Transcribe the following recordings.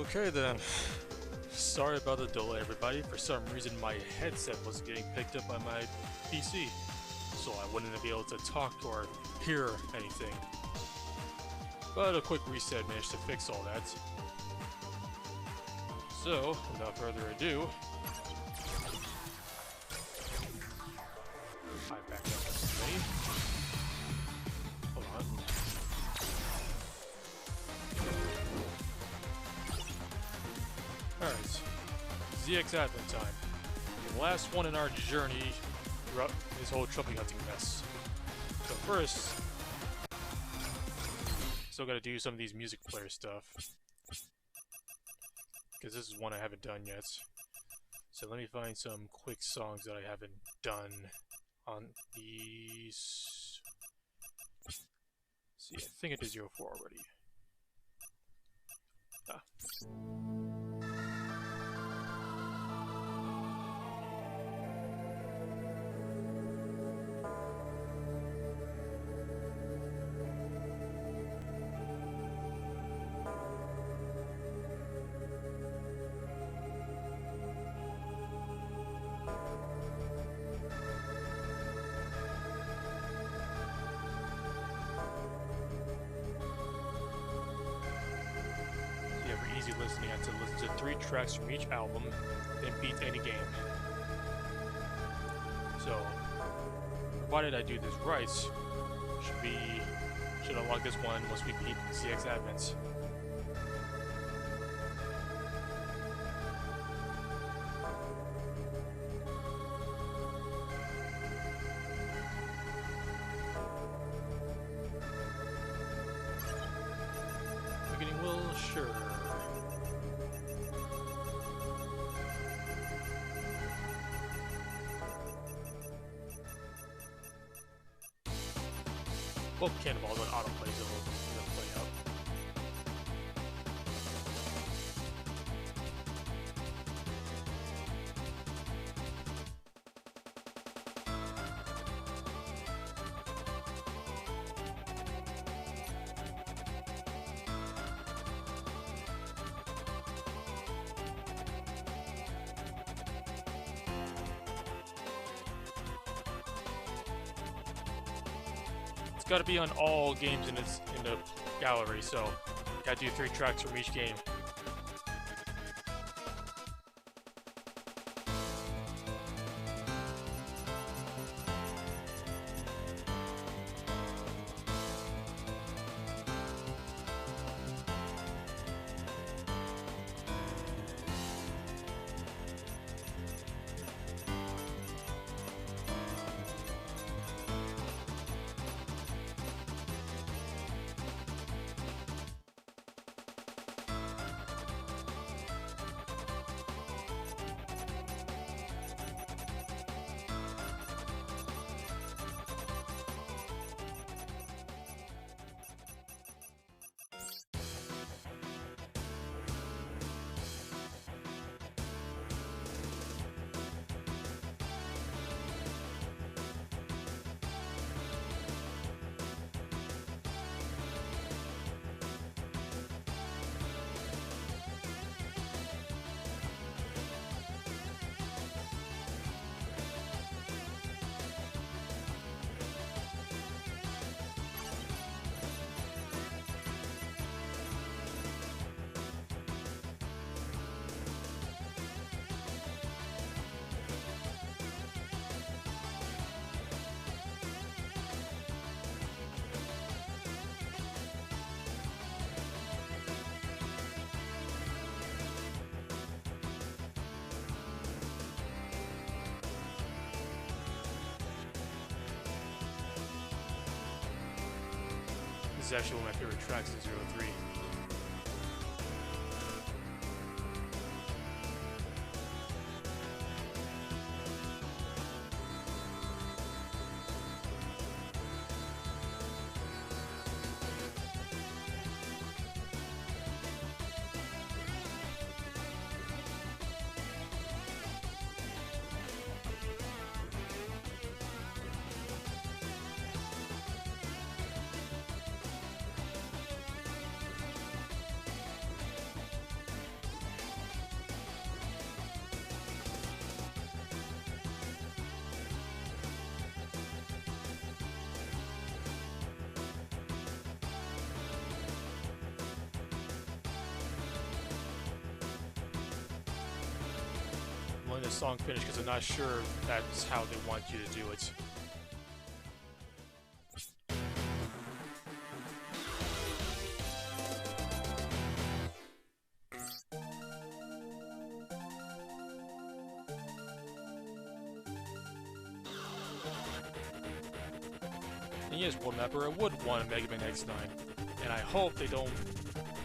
Okay then. Sorry about the delay, everybody. For some reason, my headset was getting picked up by my PC, so I wouldn't be able to talk or hear anything. But a quick reset managed to fix all that. So, without further ado, I back up this many. Hold on. Alright. ZX Advent time. The last one in our journey throughout this whole trophy hunting mess. So first, still gotta do some of these music player stuff. Because this is one I haven't done yet. So let me find some quick songs that I haven't done on these. See, I think I did 04 already. Ah. For easy listening, I had to listen to 3 tracks from each album, then beat any game. So, provided I do this right, should unlock this one once we beat CX Advents. Beginning will, sure. Both cannonballs on autoplay, so it'll play out. It's got to be on all games in the gallery, so gotta do 3 tracks from each game. This is actually one of my favorite tracks in 03. song finished because I'm not sure that's how they want you to do it. And yes, remember, I would want a Mega Man X9, and I hope they don't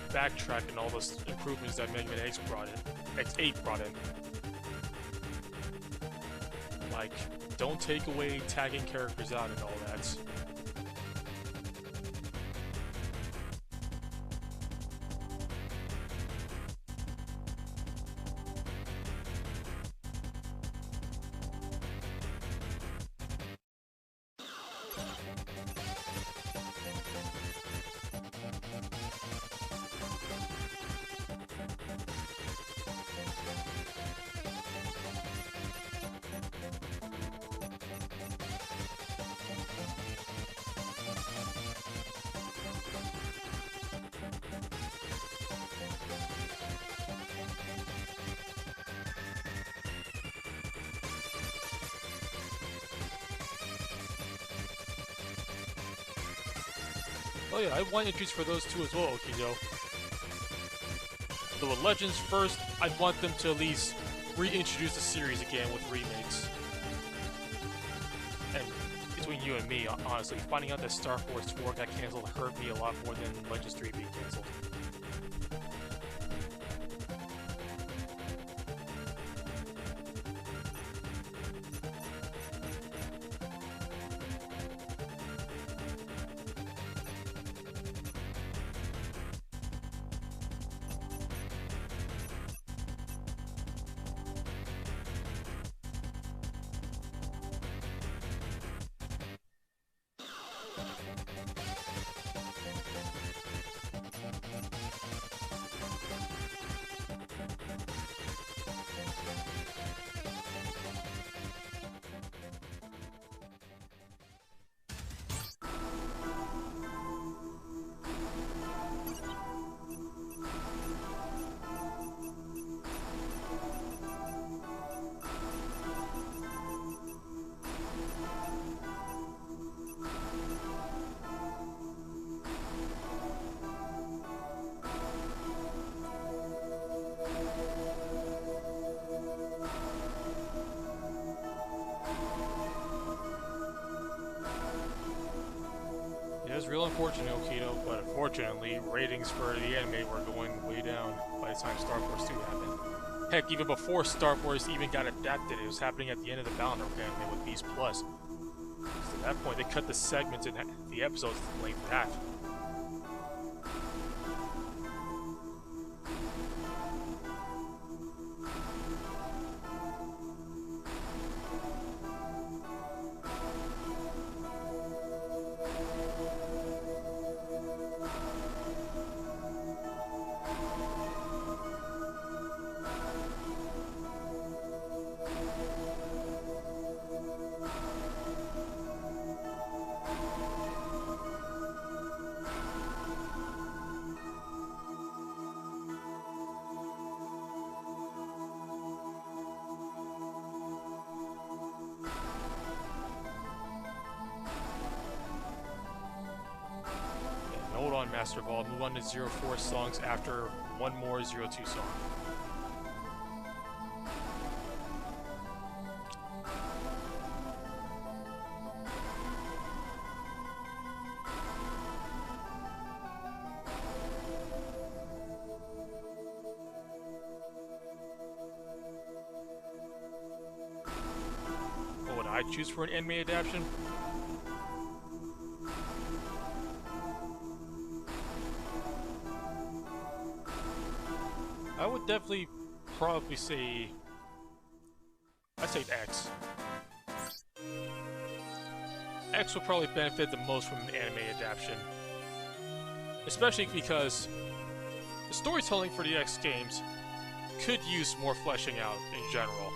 backtrack in all those improvements that Mega Man X8 brought in. Like, don't take away tagging characters out and all that. Oh yeah, I want entries for those two as well, Okido. So with Legends first, I want them to at least reintroduce the series again with remakes. And between you and me, honestly, finding out that Star Force 4 got cancelled hurt me a lot more than Legends 3 being cancelled. It was real unfortunate, Okito, but unfortunately, ratings for the anime were going way down by the time Star Force 2 happened. Heck, even before Star Force even got adapted, it was happening at the end of the Balance anime with Beast Plus. So at that point, they cut the segments in the episodes to length in half. Hold on, Master Ball. Move on to 04 songs after one more 02 song. What would I choose for an anime adaptation? I would definitely probably say I'd say X. X will probably benefit the most from an anime adaptation. Especially because the storytelling for the X games could use more fleshing out in general.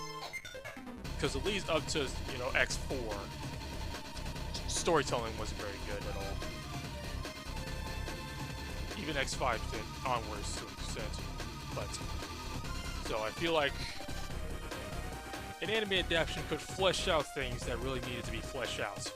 Because at least up to, you know, X4, storytelling wasn't very good at all. Even X5 did onwards to an extent. But, so I feel like an anime adaptation could flesh out things that really needed to be fleshed out.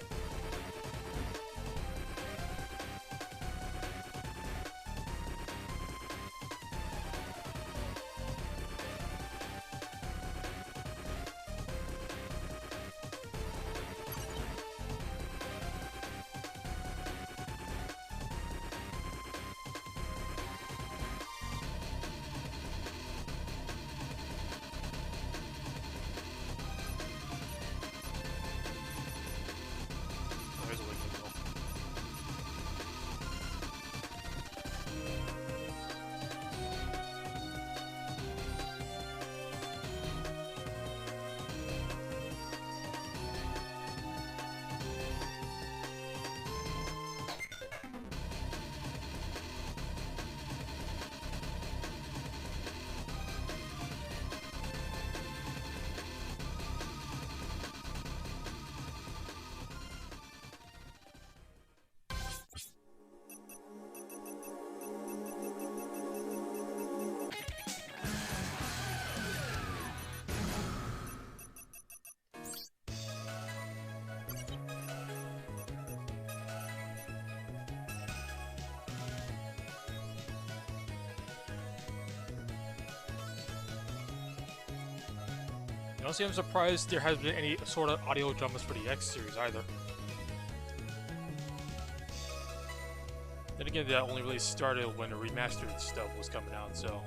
Honestly, I'm surprised there hasn't been any sort of audio dramas for the X series either. Then again, that only really started when the remastered stuff was coming out, so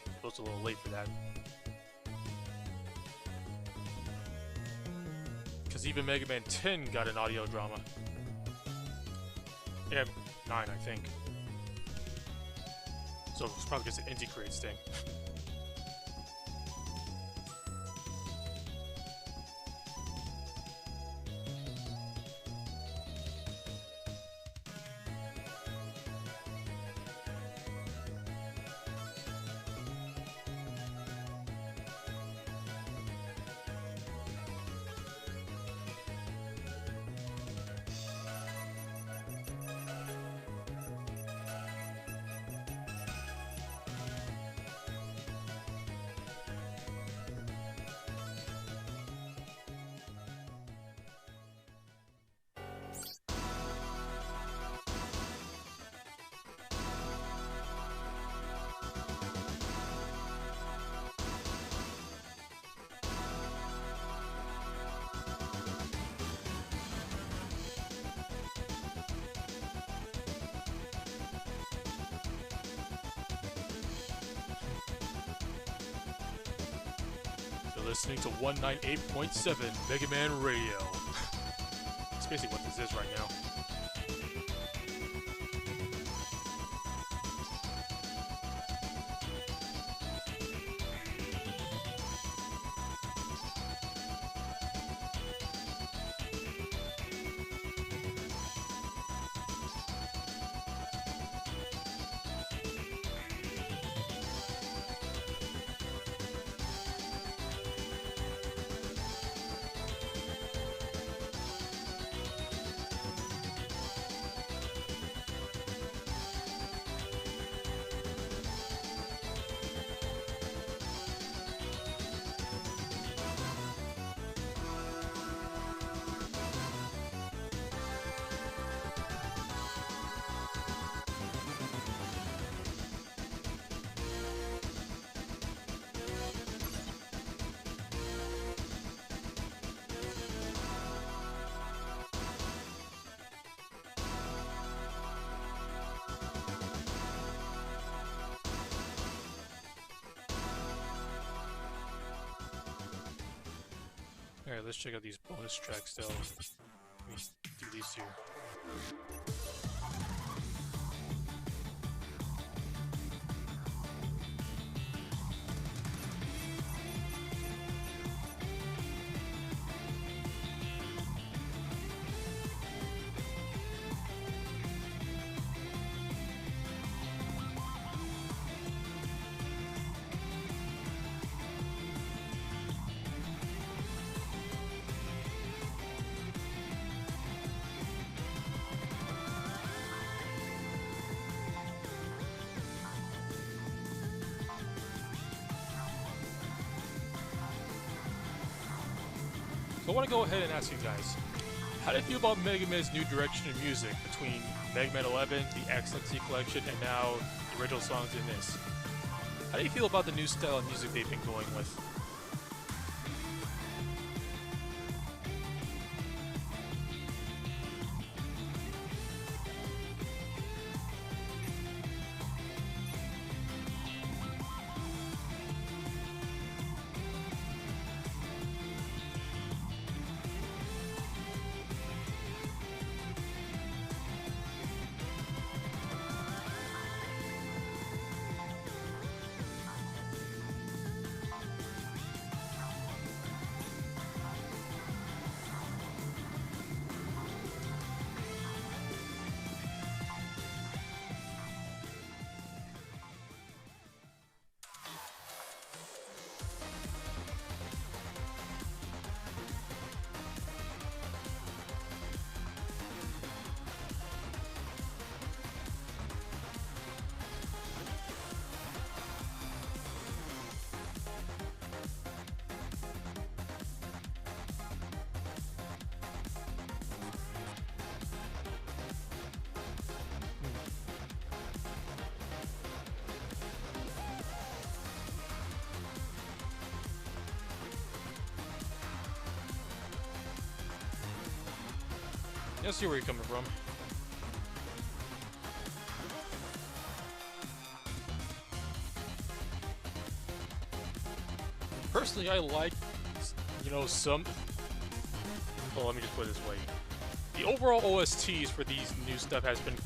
it was a little late for that. Because even Mega Man 10 got an audio drama. Yeah, 9, I think. So it's probably just an Indie Creates thing. Listening to 198.7 Mega Man Radio. That's basically what this is right now. Alright, let's check out these bonus tracks though. Let me do these two. So I want to go ahead and ask you guys, how do you feel about Mega Man's new direction in music between Mega Man 11, the Excellency Collection, and now the original songs in this? How do you feel about the new style of music they've been going with? I see where you're coming from. Personally, I like, you know, some... Well, let me just put it this way. The overall OSTs for these new stuff has been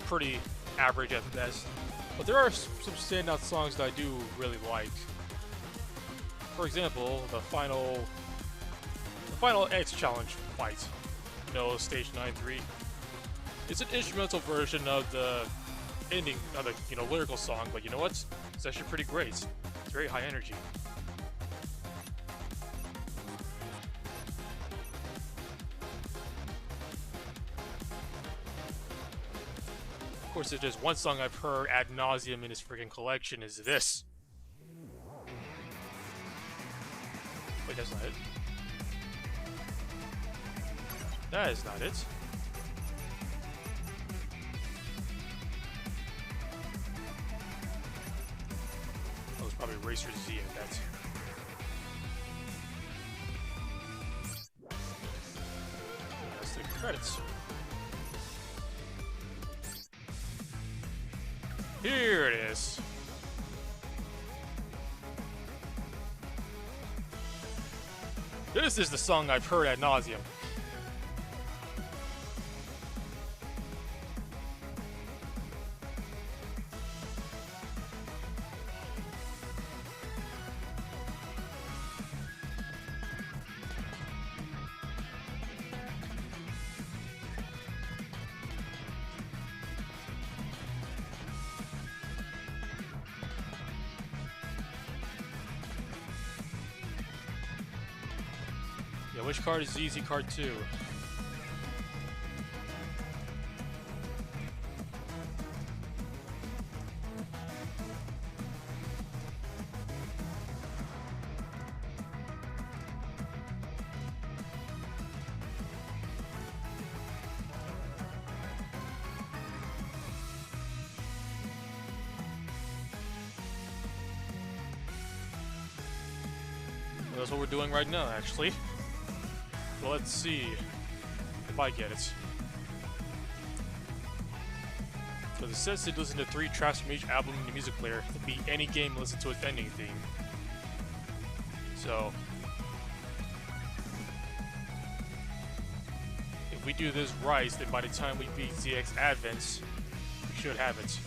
pretty average at best, but there are some standout songs that I do really like. For example, the final X Challenge fight. You know, stage 9-3. It's an instrumental version of the ending of the, you know, lyrical song, but you know what? It's actually pretty great. It's very high energy. Of course, if there's one song I've heard ad nauseum in his freaking collection, is this. Wait, that's not it. That is not it. Oh, it's probably Racer Z in that. That's the credits. Here it is. This is the song I've heard ad nauseum. Yeah, which card is ZZ card 2? Well, that's what we're doing right now, actually. So let's see if I get it. So it says to listen to 3 tracks from each album in the music player to beat any game and listen to its ending theme. So if we do this right, then by the time we beat ZX Advents, we should have it.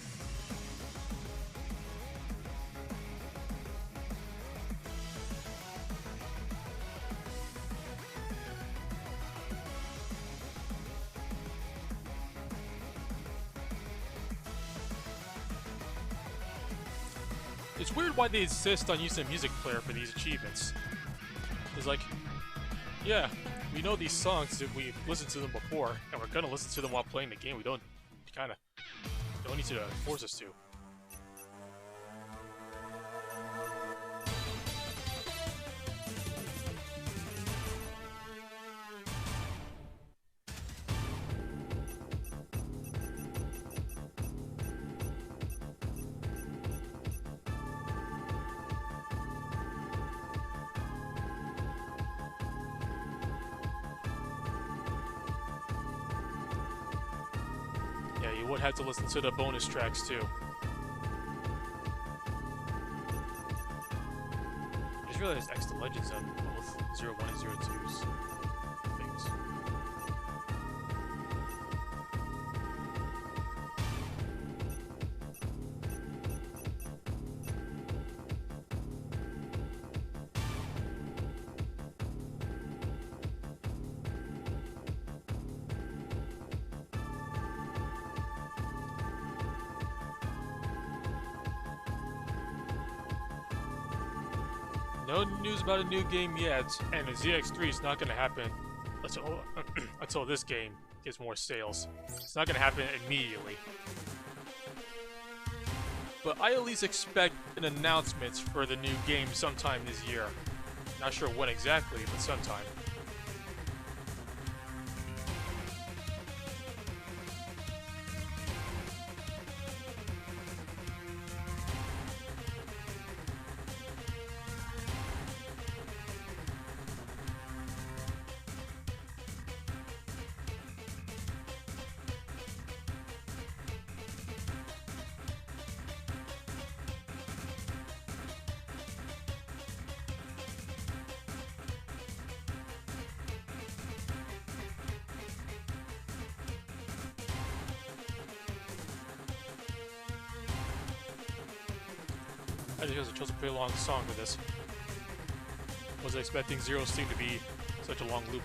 It's weird why they insist on using a music player for these achievements. It's like, yeah, we know these songs if we've listened to them before, and we're gonna listen to them while playing the game. We don't need to force us to. you would have to listen to the bonus tracks too. I just realized extra legends on both 01 and 02's things. No news about a new game yet, and the ZX3 is not going to happen until this game gets more sales. It's not going to happen immediately. But I at least expect an announcement for the new game sometime this year. Not sure when exactly, but sometime. I just chose a pretty long song for this. Wasn't expecting Zero's theme to be such a long loop.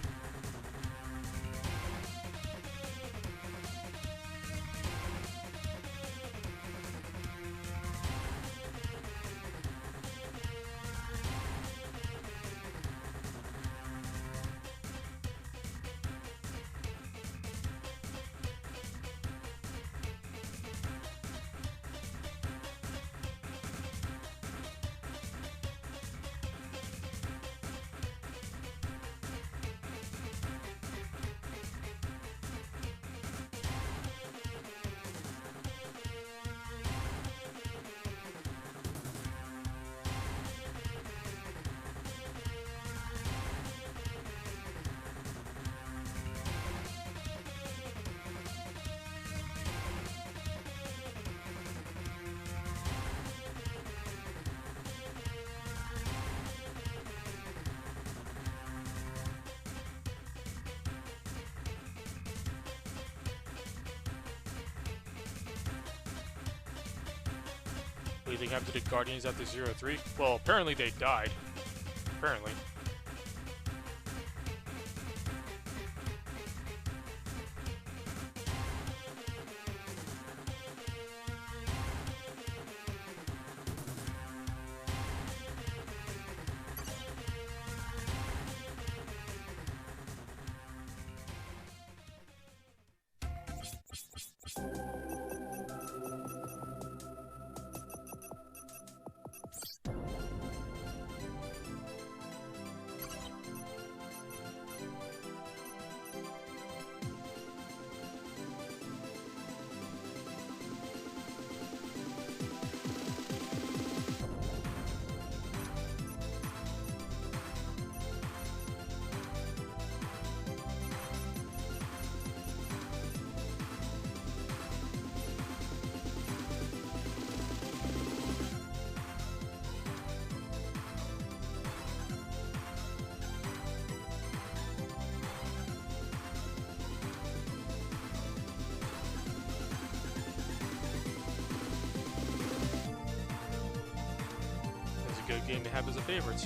What do you think happened to the Guardians after 03? Well, apparently they died. Apparently. Good game to have as a favorite.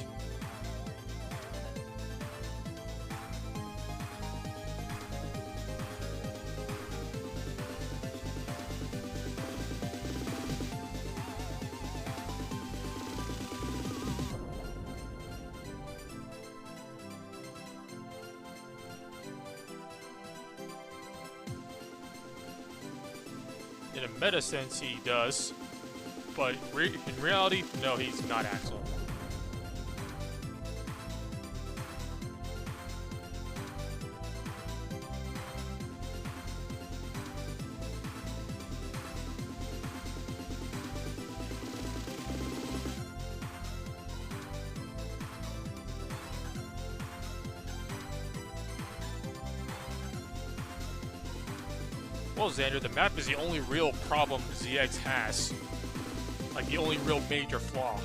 In a meta sense, he does. But in reality, no, he's not Axel. Well, Xander, the map is the only real problem ZX has. Like, the only real major flaw.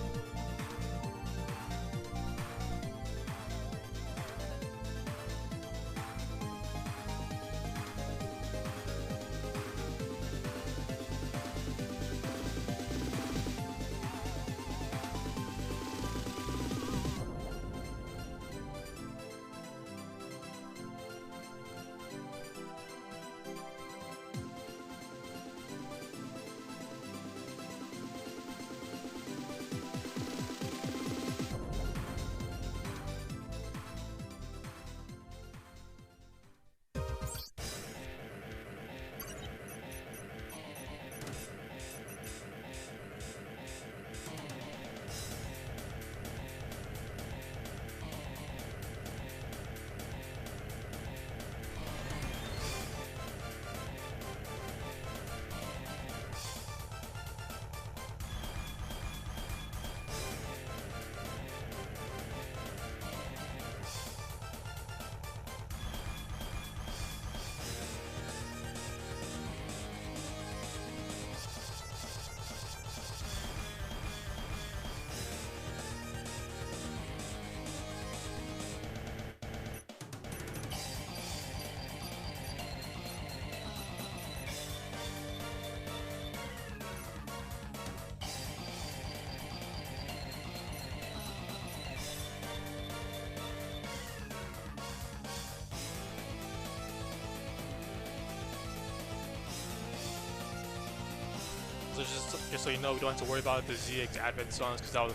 So just so you know, we don't have to worry about the ZX Advent songs because I was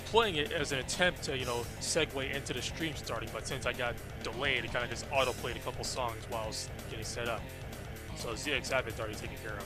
playing it as an attempt to, you know, segue into the stream starting, but since I got delayed, it kind of just auto-played a couple songs while I was getting set up. So ZX Advent's already taken care of.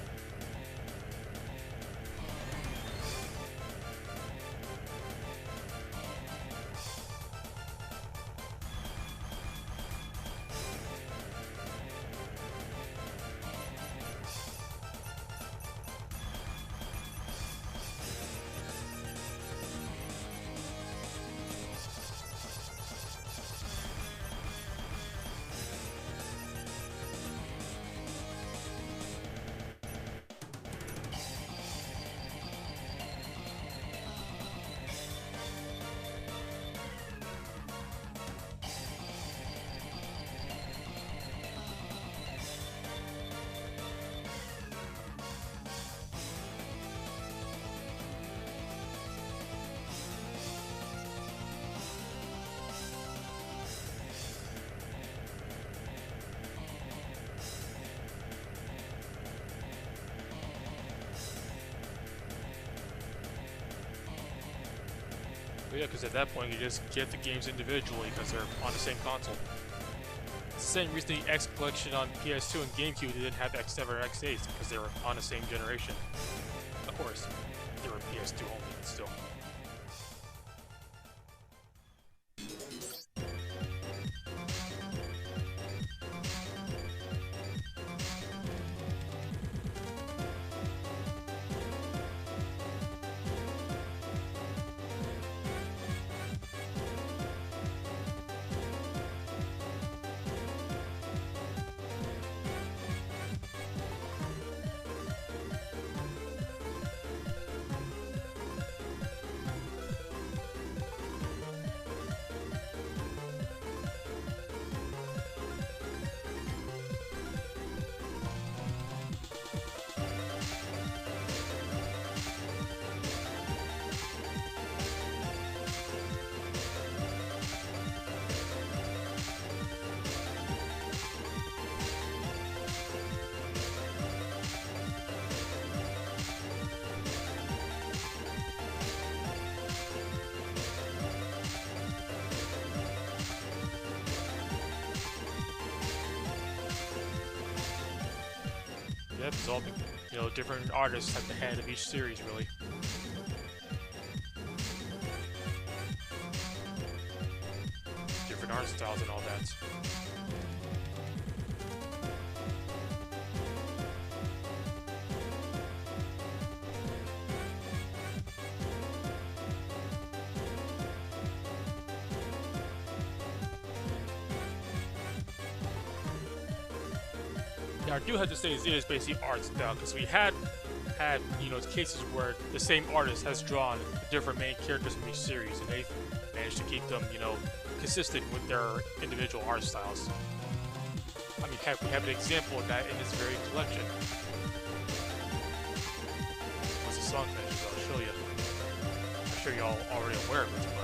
But yeah, because at that point you just get the games individually because they're on the same console. It's the same reason the X collection on PS2 and GameCube didn't have X7 or X8 because they were on the same generation. Of course, they were PS2 only, but still. Yep, it's all, you know, different artists at the head of each series, really. Different art styles and all that. Now I do have to say it is basically art style, because we had cases where the same artist has drawn different main characters in each series, and they managed to keep them consistent with their individual art styles. I mean, we have an example of that in this very collection. Once the song finishes, I'll show you. I'm sure y'all already aware of it, but.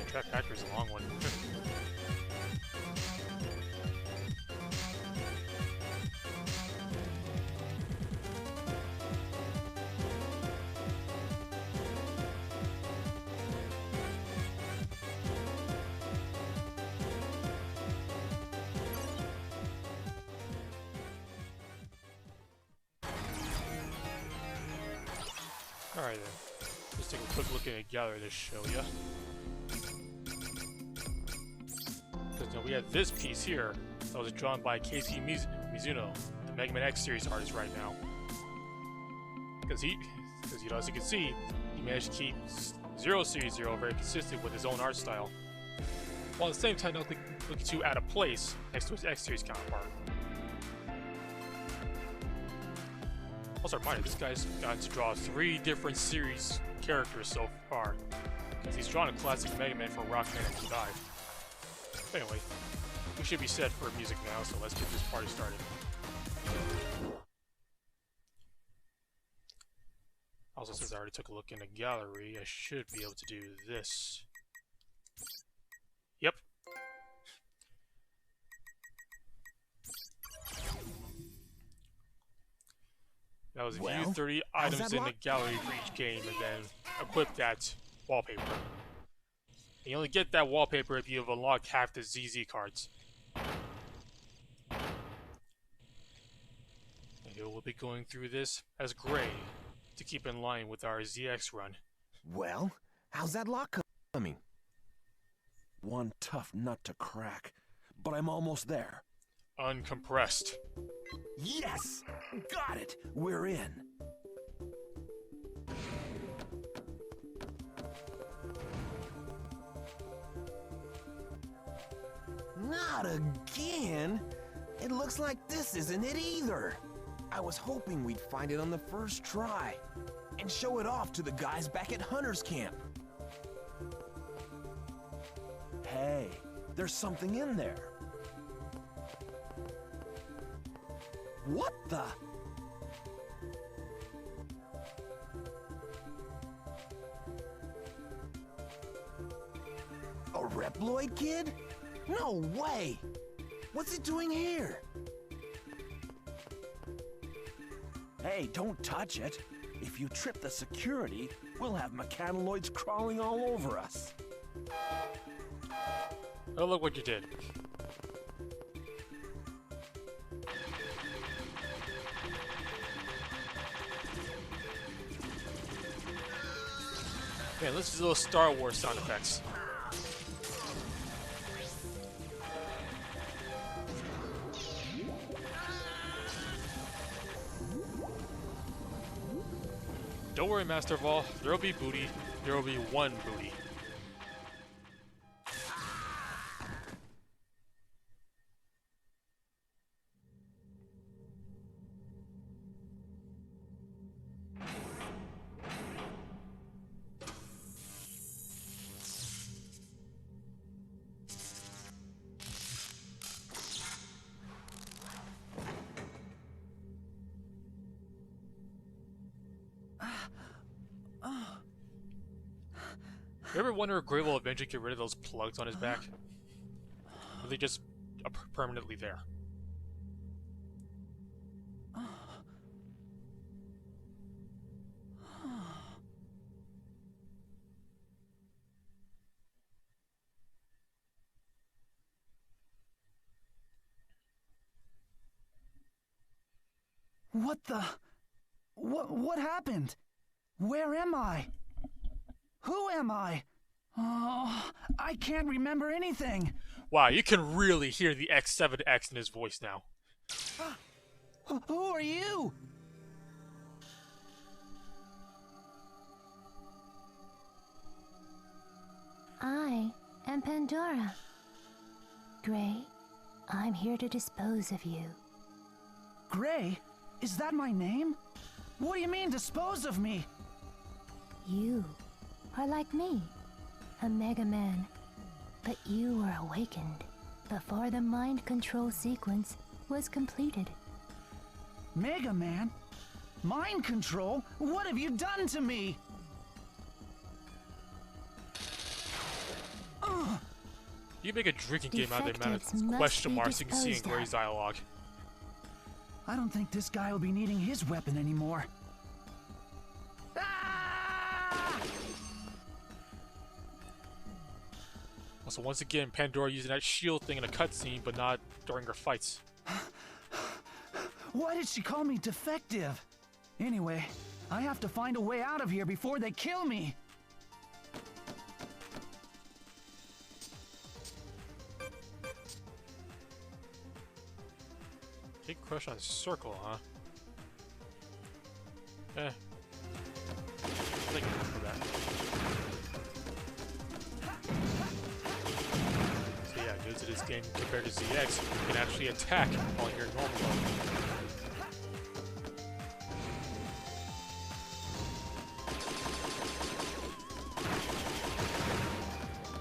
Track Factory's a long one. Alright then, let's take a quick look at a gallery to show ya. Because we have this piece here that was drawn by Casey Mizuno, the Mega Man X series artist right now. Because as you can see, he managed to keep Zero Series Zero very consistent with his own art style, while at the same time not looking too out of place next to his X series counterpart. Also, reminder, this guy's got to draw 3 different series characters so far, because he's drawn a classic Mega Man for Rockman and Dive. Anyway, we should be set for music now, so let's get this party started. Also, since I already took a look in the gallery, I should be able to do this. Yep. That was view 30 items in the gallery for each game, and then equip that wallpaper. And you only get that wallpaper if you have unlocked half the ZZ cards. And we'll be going through this as Gray to keep in line with our ZX run. Well, how's that lock coming? One tough nut to crack, but I'm almost there. Uncompressed. Yes! Got it! We're in. Not again! It looks like this isn't it either. I was hoping we'd find it on the first try and show it off to the guys back at Hunter's Camp. Hey, there's something in there. What the? A Reploid kid? No way! What's it doing here? Hey, don't touch it. If you trip the security, we'll have mechanoids crawling all over us. Oh, look what you did. Man, let's do those Star Wars sound effects. Don't worry, Master of All. There'll be booty. There'll be one booty. You ever wonder if Gray will eventually get rid of those plugs on his back? Or are they just permanently there? What the? What happened? Where am I? Who am I? Oh, I can't remember anything. Wow, you can really hear the X7X in his voice now. Who are you? I am Pandora. Gray, I'm here to dispose of you. Gray? Is that my name? What do you mean, dispose of me? You are like me, a Mega Man. But you were awakened before the mind control sequence was completed. Mega Man? Mind control? What have you done to me? You make a drinking game out of the amount Defectives of must question be marks you can see in disposed of. Gray's dialogue. I don't think this guy will be needing his weapon anymore. Ah! Also, once again, Pandora using that shield thing in a cutscene, but not during her fights. Why did she call me defective? Anyway, I have to find a way out of here before they kill me. Big crush on Circle, huh? I think I'm for that. So yeah, new to this game compared to ZX, you can actually attack while you're normal mode.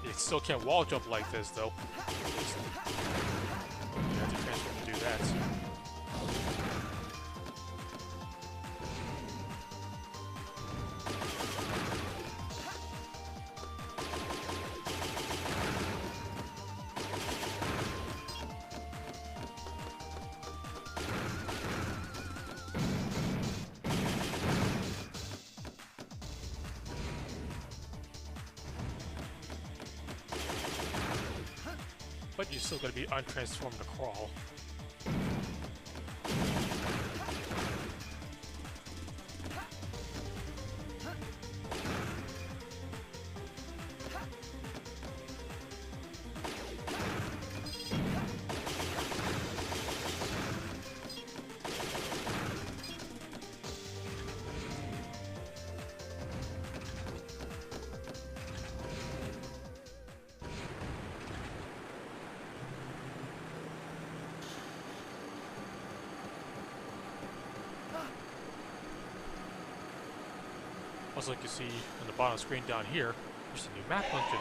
You still can't wall jump like this though. You have to transform to do that. But you're still gonna be untransformed to crawl. Also, like you see on the bottom screen down here, there's a new map function.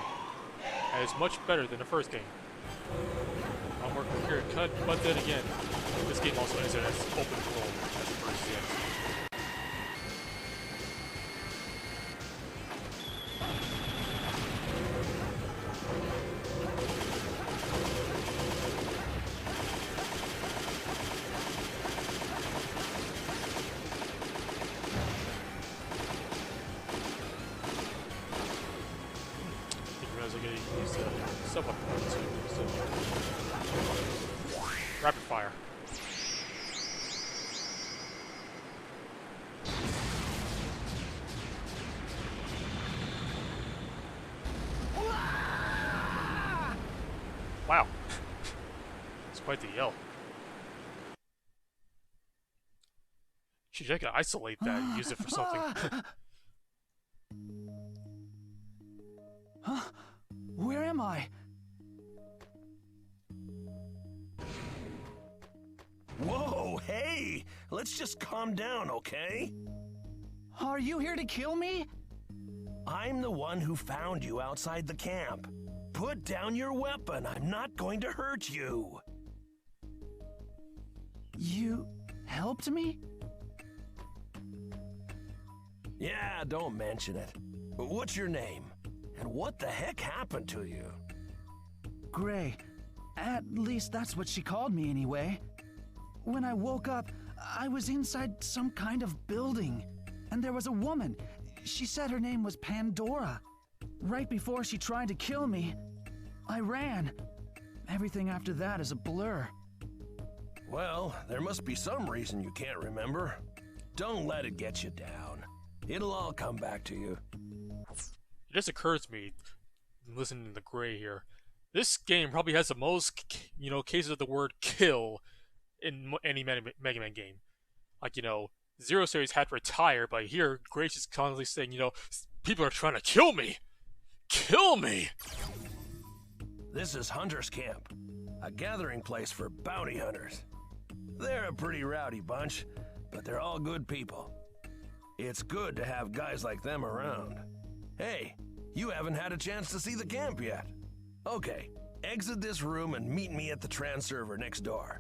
And it's much better than the first game. I'll work with here cut, but then again, this game also ends it as open world as the first ZX. Rapid fire. Wow. It's quite the yell. Should I could isolate that and use it for something. Huh? Where am I? Whoa, hey! Let's just calm down, okay? Are you here to kill me? I'm the one who found you outside the camp. Put down your weapon. I'm not going to hurt you. You helped me? Yeah, don't mention it. What's your name? And what the heck happened to you? Gray. At least that's what she called me anyway. When I woke up, I was inside some kind of building. And there was a woman. She said her name was Pandora. Right before she tried to kill me, I ran. Everything after that is a blur. Well, there must be some reason you can't remember. Don't let it get you down. It'll all come back to you. It just occurs to me, listening to Gray here, this game probably has the most, cases of the word kill in any Mega Man game. Like, Zero Series had to retire, but here, Gray's just constantly saying, people are trying to kill me! Kill me! This is Hunter's Camp, a gathering place for bounty hunters. They're a pretty rowdy bunch, but they're all good people. It's good to have guys like them around. Hey, you haven't had a chance to see the camp yet. Okay, exit this room and meet me at the transerver next door.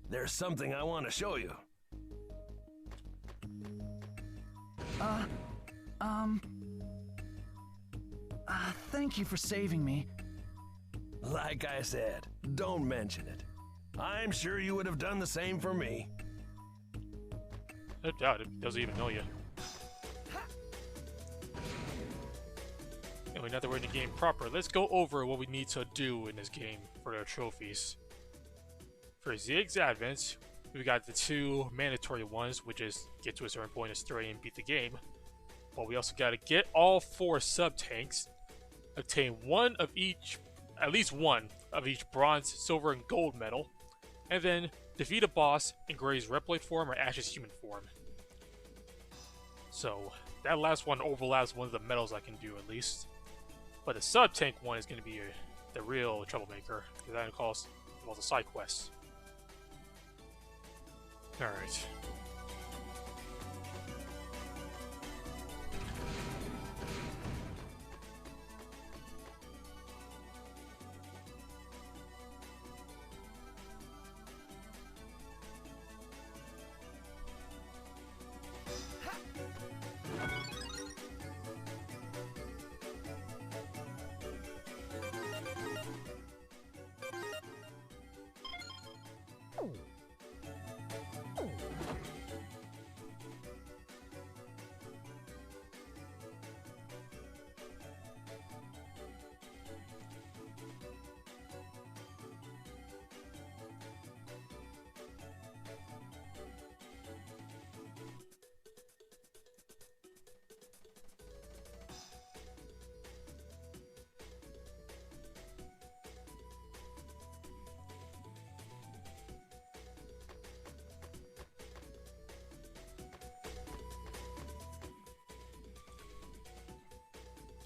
There's something I want to show you. Thank you for saving me. Like I said, don't mention it. I'm sure you would have done the same for me. I doubt it. Doesn't even know you. Anyway, now that we're in the game proper, let's go over what we need to do in this game for our trophies. For ZX's Advance, we got the 2 mandatory ones, which is get to a certain point of story and beat the game. But we also got to get all 4 sub-tanks, obtain at least one of each bronze, silver, and gold medal, and then defeat a boss in Gray's Reploid form or Ash's human form. So, that last one overlaps one of the medals I can do at least. But the sub-tank one is going to be the real troublemaker, because that involves a side quest. Alright.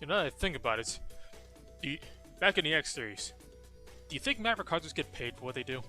Now that I think about it, back in the X series, do you think Maverick Hunters get paid for what they do?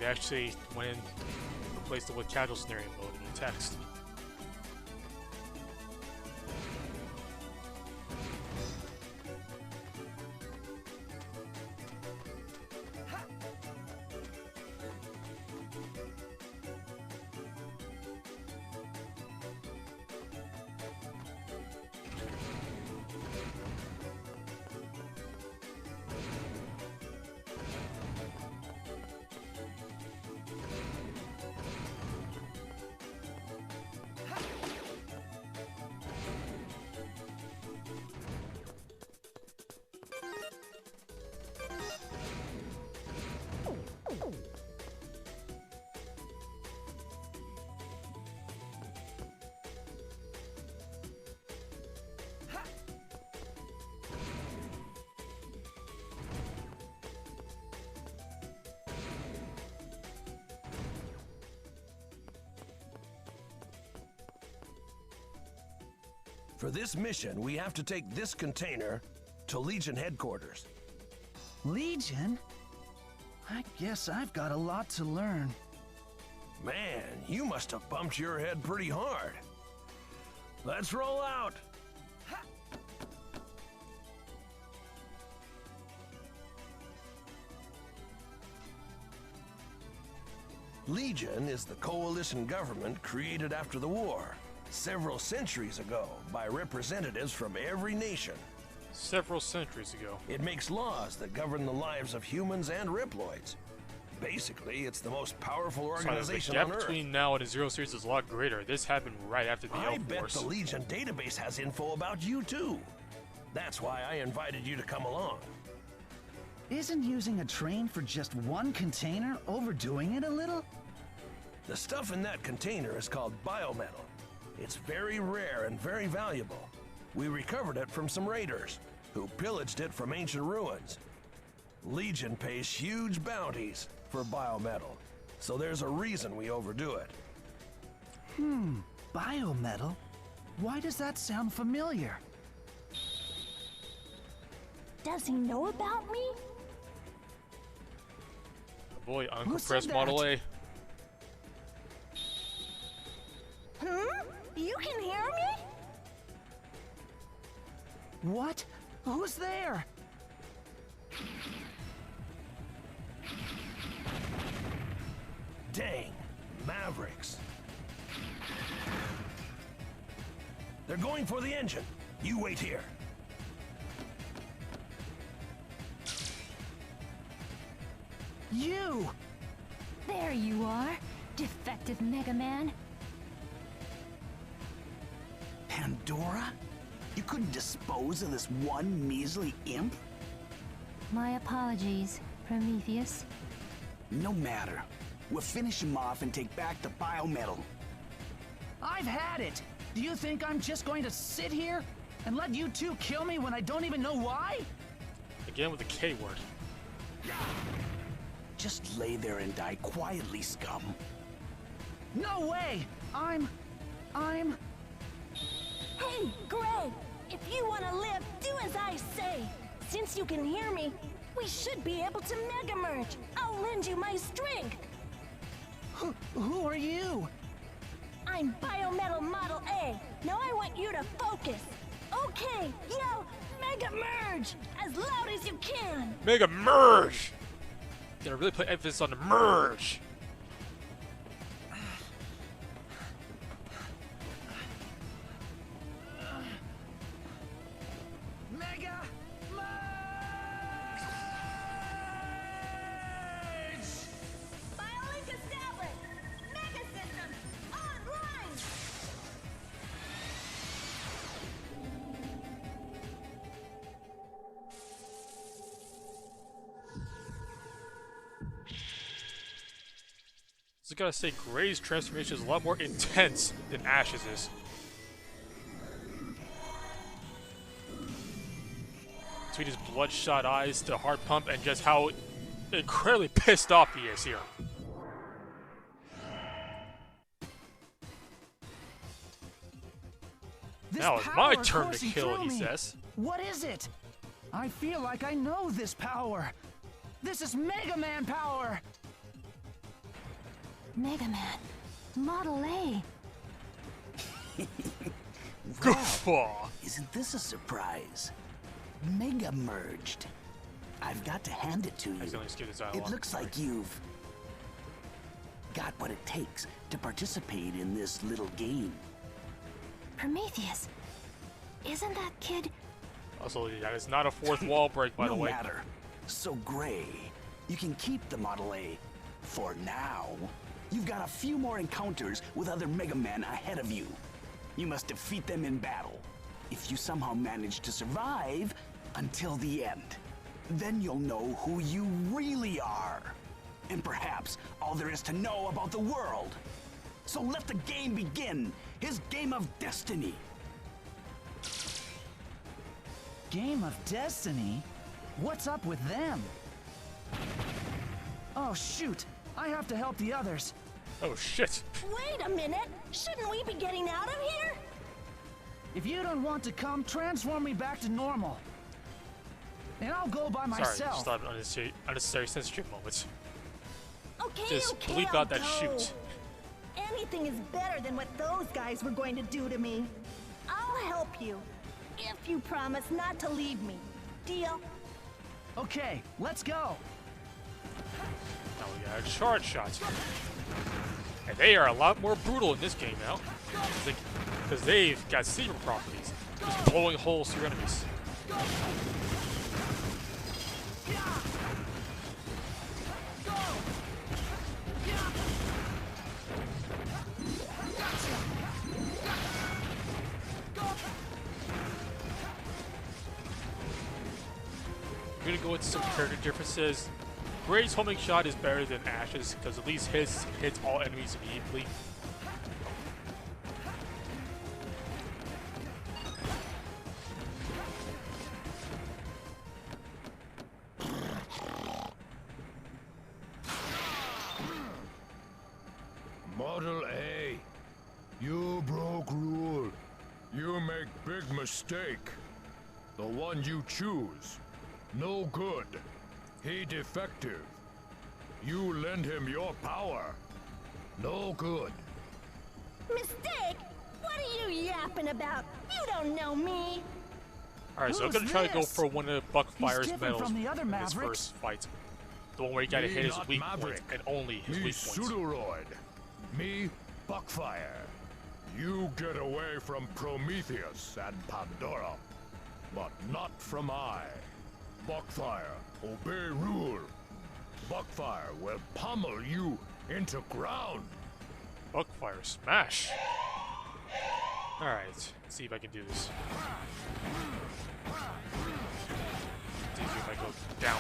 They actually went in and replaced it with casual scenario mode in the text. For this mission, we have to take this container to Legion headquarters. Legion? I guess I've got a lot to learn. Man, you must have bumped your head pretty hard. Let's roll out. Legion is the coalition government created after the war, several centuries ago, by representatives from every nation. Several centuries ago. It makes laws that govern the lives of humans and Riploids. Basically, it's the most powerful organization the on gap Earth. between now and the Zero Series is a lot greater. This happened right after the I Elf bet Wars. the Legion database has info about you too. That's why I invited you to come along. Isn't using a train for just one container overdoing it a little? The stuff in that container is called biometal. It's very rare and very valuable. We recovered it from some raiders, who pillaged it from ancient ruins. Legion pays huge bounties for biometal, so there's a reason we overdo it. Biometal? Why does that sound familiar? Does he know about me? Boy, Who said uncompressed Model that? A. You can hear me? What? Who's there? Dang, Mavericks. They're going for the engine. You wait here. You! There you are, defective Mega Man. Pandora? You couldn't dispose of this one measly imp? My apologies, Prometheus. No matter. We'll finish him off and take back the biometal. I've had it! Do you think I'm just going to sit here and let you two kill me when I don't even know why? Again with the K word. Just lay there and die quietly, scum. No way! I'm... Hey, Greg! If you want to live, do as I say. Since you can hear me, we should be able to Mega Merge. I'll lend you my strength. Who are you? I'm Biometal Model A. Now I want you to focus. Okay, yell Mega Merge as loud as you can. Mega Merge! Gonna really put emphasis on the merge. Mega Merge! Biolink established. Mega System online. So I gotta say, Gray's transformation is a lot more intense than Ash's is. Between his bloodshot eyes, the heart pump, and just how incredibly pissed off he is here. This Now it's power my is turn to coursing kill, through he me. says. What is it? I feel like I know this power. This is Mega Man power. Mega Man. Model A. Goofball. Isn't this a surprise? Mega merged. I've got to hand it to you. Accidentally skipped his dialogue. It looks like you've got what it takes to participate in this little game. Prometheus. Isn't that kid... Also, that is not a fourth wall break, by the No way. matter. So, Gray, you can keep the Model A for now. You've got a few more encounters with other Mega Men ahead of you. You must defeat them in battle. If you somehow manage to survive until the end, then you'll know who you really are. And perhaps all there is to know about the world. So let the game begin, his game of destiny. Game of Destiny? What's up with them? Oh shoot, I have to help the others. Oh shit. Wait a minute. Shouldn't we be getting out of here? If you don't want to come, transform me back to normal. And I'll go by Sorry, myself. just thought of unnecessary censorship moments. Okay, Just okay, bleep I'll out that go. shoot. Anything is better than what those guys were going to do to me. I'll help you. If you promise not to leave me. Deal? Okay, let's go. Now we got charge shots. And they are a lot more brutal in this game now. Because they've got secret properties. Just blowing holes through enemies. I'm gonna go into some character differences. Gray's homing shot is better than Ash's because at least his hits all enemies immediately. Model A, you broke rule. You make big mistake. The one you choose, no good. He defective. You lend him your power. No good. Mistake? What are you yapping about? You don't know me. Alright, so I'm Who's gonna try to go this? for one of Buckfire's different medals from the other in this Mavericks. first fight. The one where you gotta Me hit his not weak point, Maverick. and only his Me weak points. Pseudoroid. Me Buckfire. You get away from Prometheus and Pandora, but not from I. Buckfire, obey rule. Buckfire will pummel you into ground. Buckfire smash! Alright, let's see if I can do this. It's easier if I go down.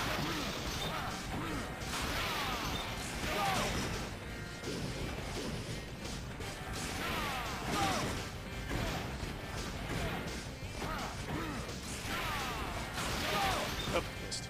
Oh, missed.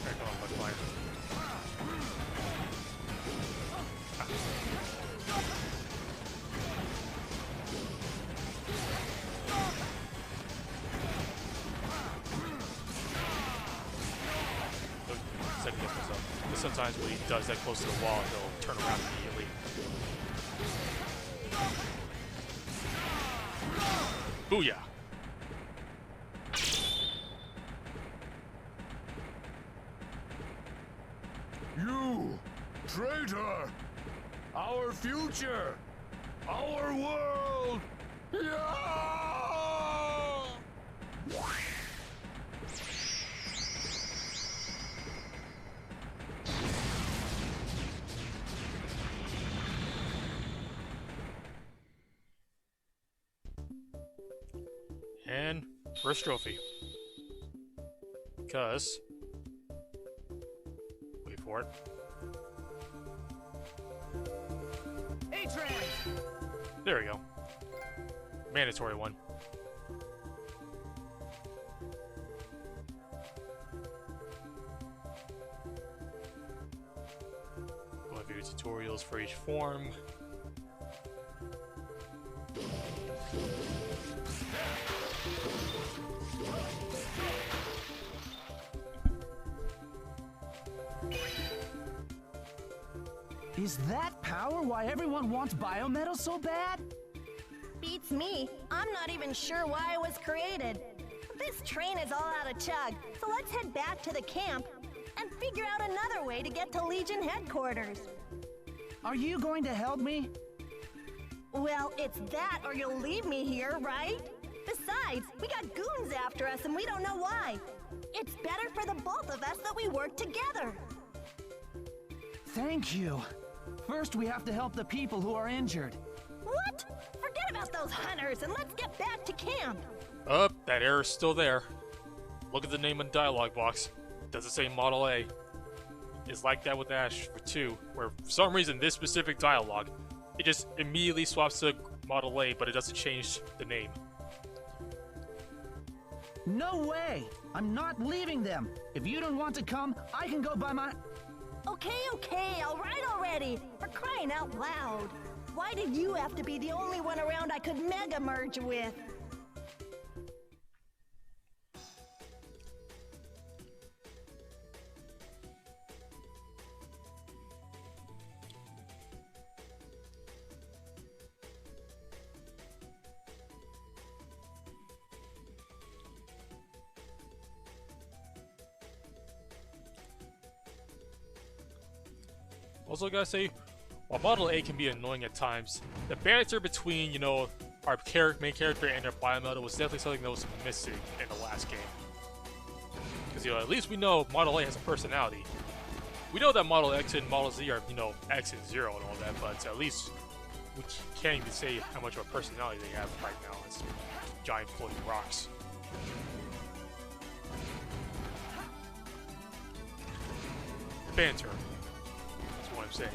Alright, come on, Buckfire. Second guess myself. Because sometimes when he does that close to the wall, he'll turn around immediately. Booyah! You, traitor! Our future! Our world! Yeah! And first trophy. Because... Wait for it. There we go. Mandatory one. Go through tutorials for each form. Is that power why everyone wants biometal so bad? Beats me. I'm not even sure why it was created. This train is all out of chug, so let's head back to the camp and figure out another way to get to Legion headquarters. Are you going to help me? Well, it's that or you'll leave me here, right? Besides, we got goons after us and we don't know why. It's better for the both of us that we work together. Thank you. First, we have to help the people who are injured. What? Forget about those hunters and let's get back to camp. Oh, that error's still there. Look at the name in the dialogue box. Doesn't say Model A. It's like that with Ash for 2, where for some reason this specific dialogue, it just immediately swaps to Model A, but it doesn't change the name. No way! I'm not leaving them. If you don't want to come, I can go by my... Okay, all right already. For crying out loud. Why did you have to be the only one around I could mega merge with? Also, gotta say, while Model A can be annoying at times, the banter between, you know, our main character and our biometal was definitely something that was missing in the last game. Because, you know, at least we know Model A has a personality. We know that Model X and Model Z are, you know, X and 0 and all that, but at least we can't even say how much of a personality they have right now as giant floating rocks. Banter. That's what I'm saying.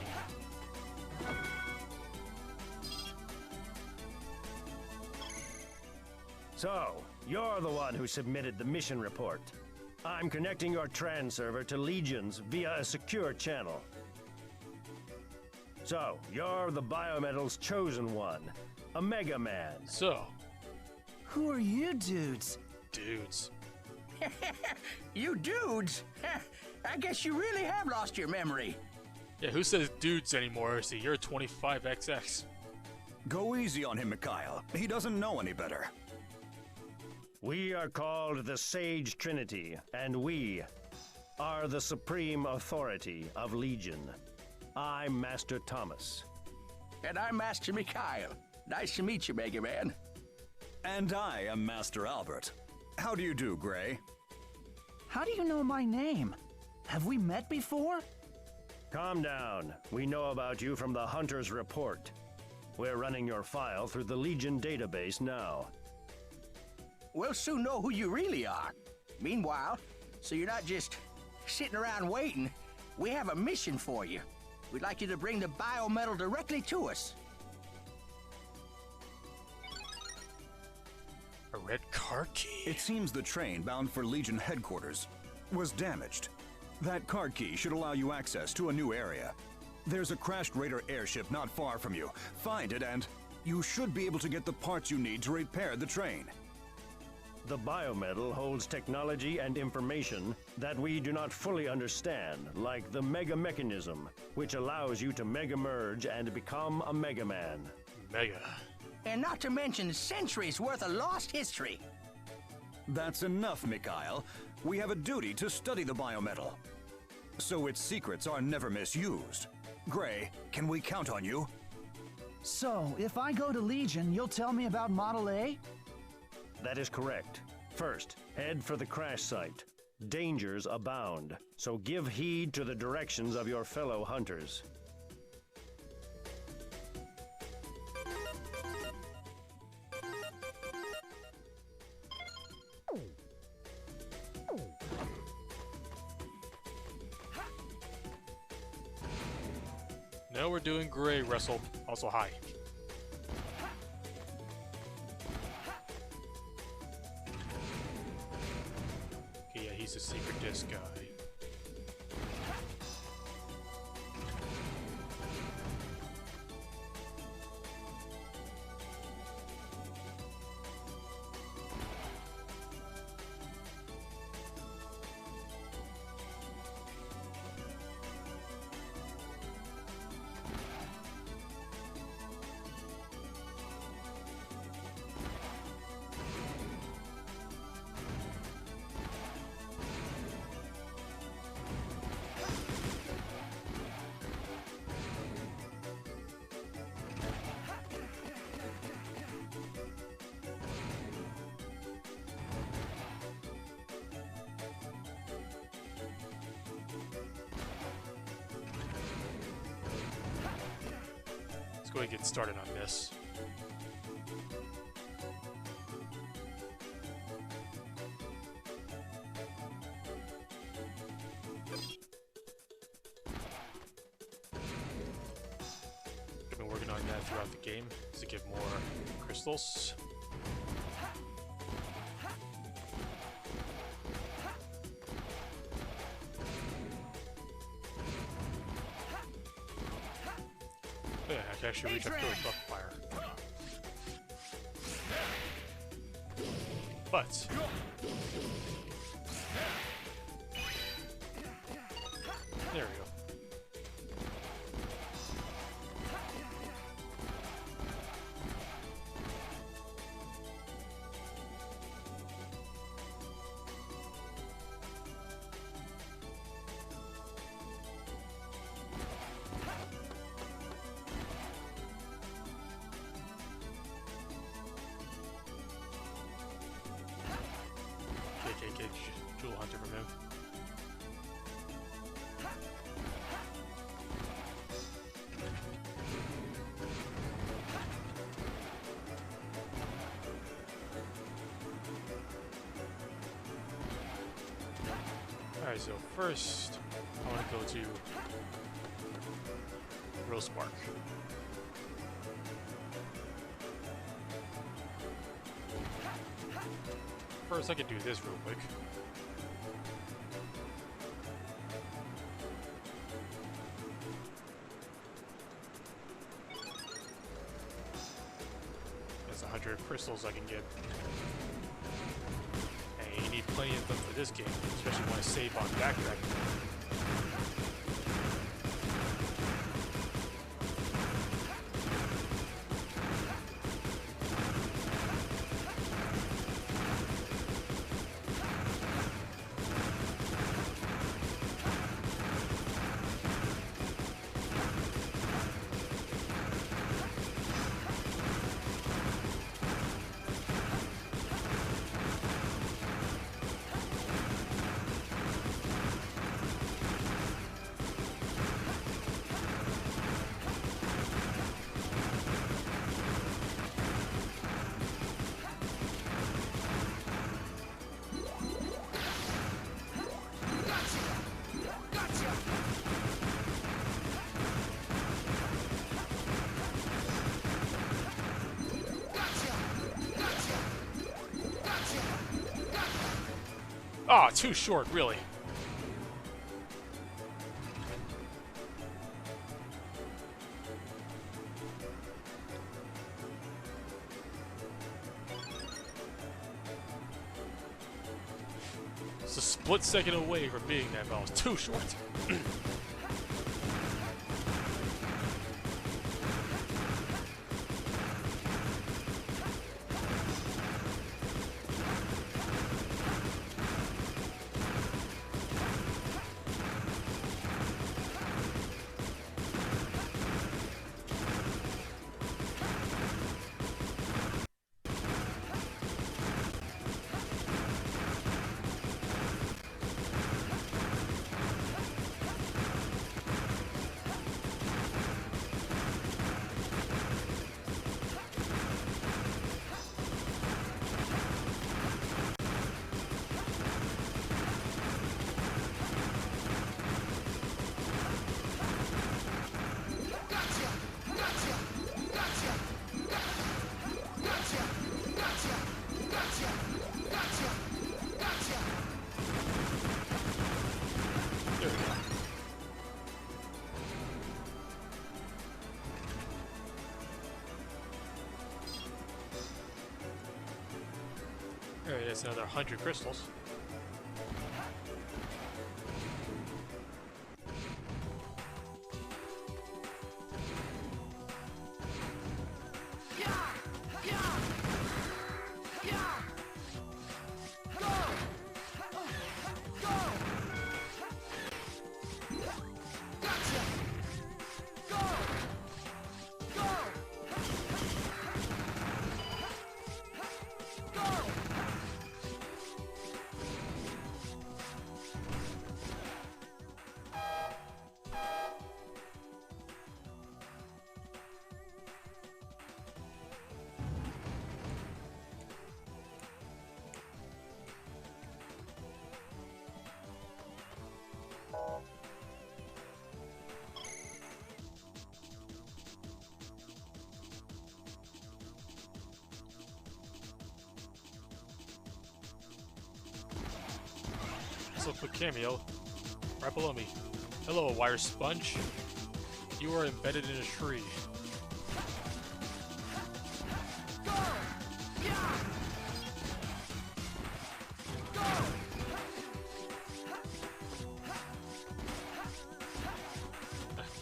So, you're the one who submitted the mission report. I'm connecting your trans server to Legions via a secure channel. So, you're the Biometal's chosen one, a Mega Man. So, Who are you dudes? dudes. You dudes? I guess you really have lost your memory. Yeah, who says dudes anymore? See, you're 25XX. Go easy on him, Mikhail. He doesn't know any better. We are called the Sage Trinity, and we are the supreme authority of Legion. I'm Master Thomas. And I'm Master Mikhail. Nice to meet you, Mega Man. And I am Master Albert. How do you do, Gray? How do you know my name? Have we met before? Calm down. We know about you from the Hunter's report. We're running your file through the Legion database now. We'll soon know who you really are. Meanwhile, so you're not just sitting around waiting, we have a mission for you. We'd like you to bring the biometal directly to us. A red card key? It seems the train bound for Legion headquarters was damaged. That card key should allow you access to a new area. There's a crashed Raider airship not far from you. Find it and you should be able to get the parts you need to repair the train. The biometal holds technology and information that we do not fully understand, like the Mega Mechanism, which allows you to Mega Merge and become a Mega Man. Mega. And not to mention centuries worth of lost history. That's enough, Mikhail. We have a duty to study the biometal, so its secrets are never misused. Gray, can we count on you? So, if I go to Legion, you'll tell me about Model A? That is correct. First, head for the crash site. Dangers abound, so give heed to the directions of your fellow hunters. No, we're doing Gray, Russell. Also, hi. Okay, yeah, he's a secret disc guy. Let's go ahead and get started on this. I've been working on that throughout the game to get more crystals. Yeah, I can actually reach up to a buckfire. But there we go. Alright, so first I want to go to Rosemark. First, I could do this real quick. That's 100 crystals I can get. And you need plenty of them for this game, especially when I save on backtracking. Ah, oh, too short, really. It's a split second away from being that, but I was too short. Alright, that's another 100 crystals. So quick cameo right below me. Hello, wire sponge. You are embedded in a tree.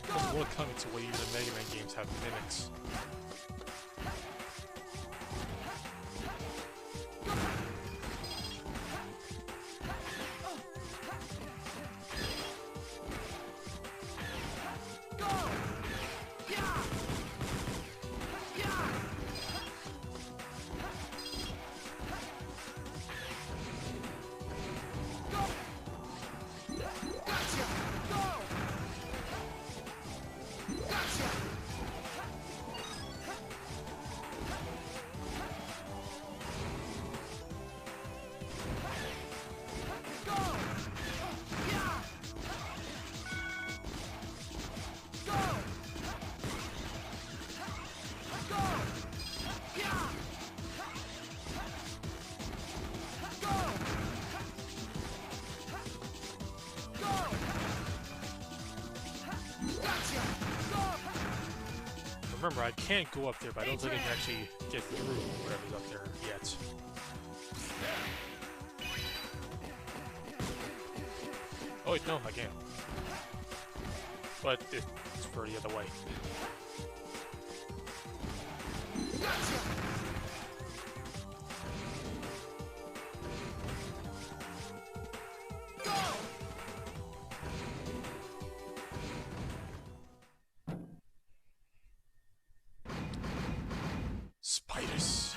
There's more coming to where even the Mega Man games have mimics. remember, I can't go up there, but I don't think I can actually get through whatever's up there yet. Oh wait, no, I can't. But it's for the other way. Spiders.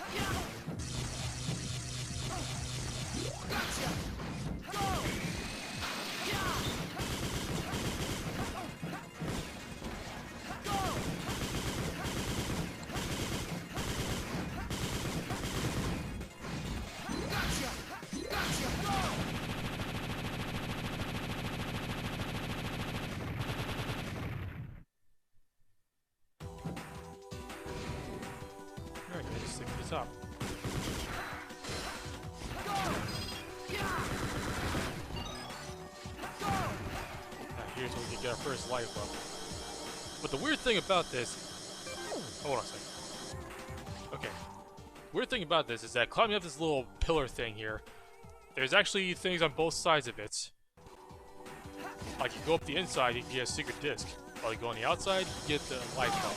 Alright, let's stick this up. Here's where we can get our first life up. But the weird thing about this... Hold on a second. Okay. Weird thing about this is that climbing up this little pillar thing here, there's actually things on both sides of it. Like, you go up the inside, you can get a secret disc. While you go on the outside, you get the life up.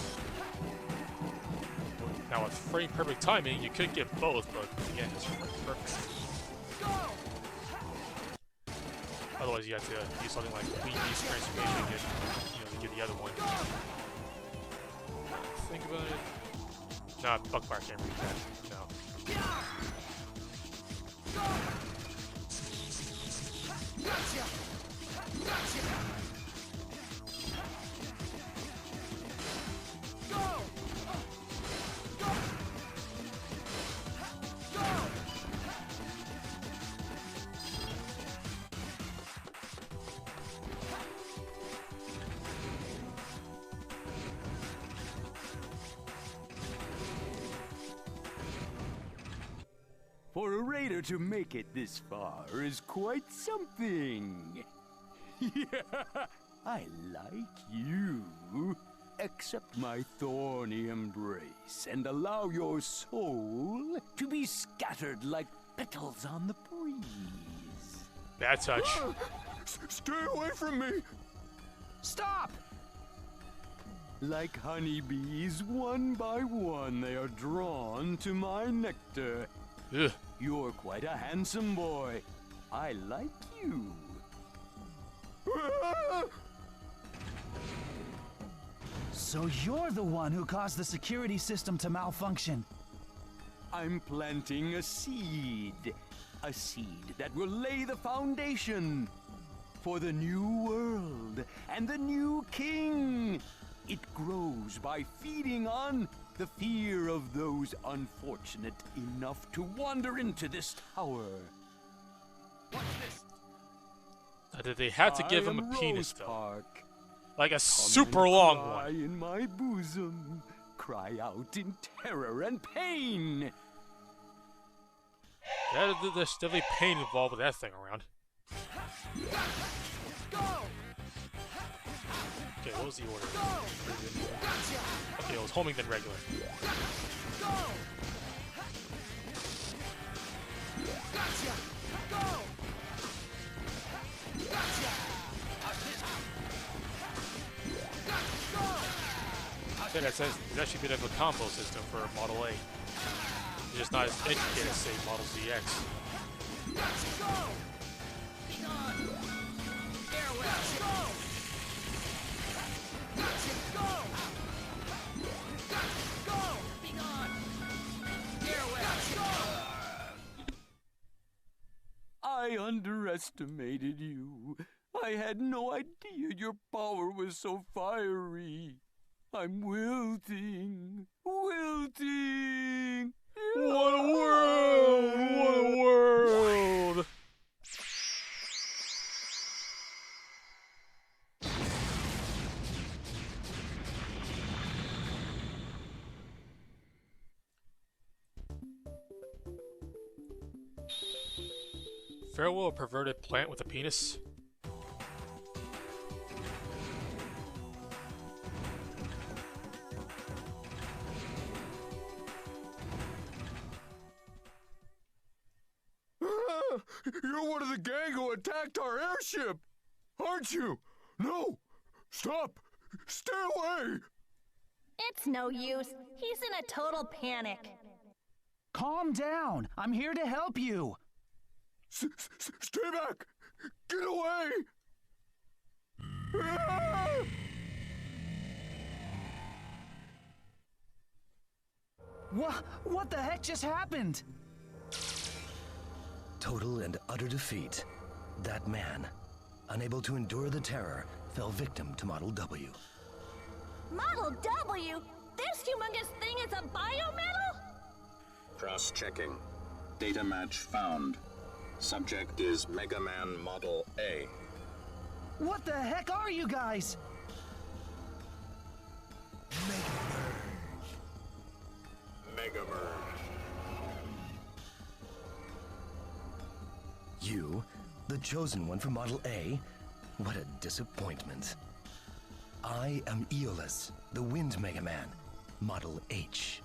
Now, with frame perfect timing, you could get both, but again, it's frame perfect. Otherwise, you have to do something like Queen Beast transformation to get the other one. Think about it. Nah, Buckfire can't read that. No. For a raider to make it this far is quite something. Yeah, I like you. Accept my thorny embrace and allow your soul to be scattered like petals on the breeze. Bad touch. Stay away from me! Stop! Like honeybees, one by one they are drawn to my nectar. Ugh. You're quite a handsome boy. I like you. So you're the one who caused the security system to malfunction. I'm planting a seed. A seed that will lay the foundation for the new world and the new king. It grows by feeding on the fear of those unfortunate enough to wander into this tower. What's this? Did they have to give him a penis, though? Park. Like a super long Cry one. in my bosom. Cry out in terror and pain. There's definitely pain involved with that thing around. Okay, what was the order? Okay, it was homing then regular. Okay, that says it's actually a bit of a combo system for Model A. It's just not as educated as, say, Model ZX. I underestimated you. I had no idea your power was so fiery. I'm wilting. Wilting! What a world! What a world! Farewell, a perverted plant with a penis. You're one of the gang who attacked our airship! Aren't you? No! Stop! Stay away! It's no use. He's in a total panic. Calm down. I'm here to help you. Stay back! Get away! Ah! What the heck just happened? Total and utter defeat. That man, unable to endure the terror, fell victim to Model W. Model W? This humongous thing is a biometal? Cross-checking. Data match found. Subject is Mega Man Model A. What the heck are you guys? Mega Merge. You, the chosen one for Model A? What a disappointment. I am Aeolus, the Wind Mega Man, Model H.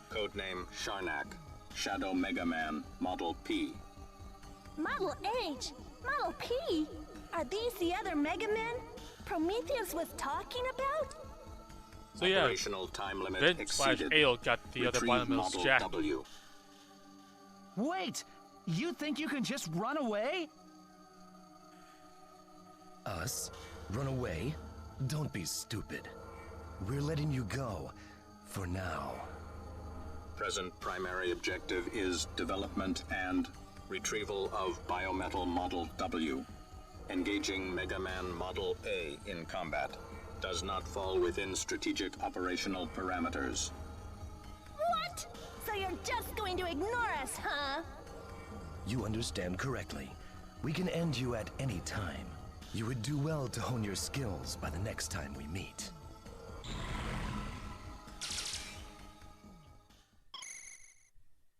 Codename Sharnak. Shadow Mega Man Model P. Model H? Model P? Are these the other Mega Men Prometheus was talking about? So yeah, Operational time limit Vin/Ale exceeded. got the other Retrieve biometals Model jacked. W. Wait! You think you can just run away? Us? Run away? Don't be stupid. We're letting you go. For now. Present primary objective is development and retrieval of biometal Model W. Engaging Mega Man Model A in combat. Does not fall within strategic operational parameters. What? So you're just going to ignore us, huh? You understand correctly. We can end you at any time. You would do well to hone your skills by the next time we meet.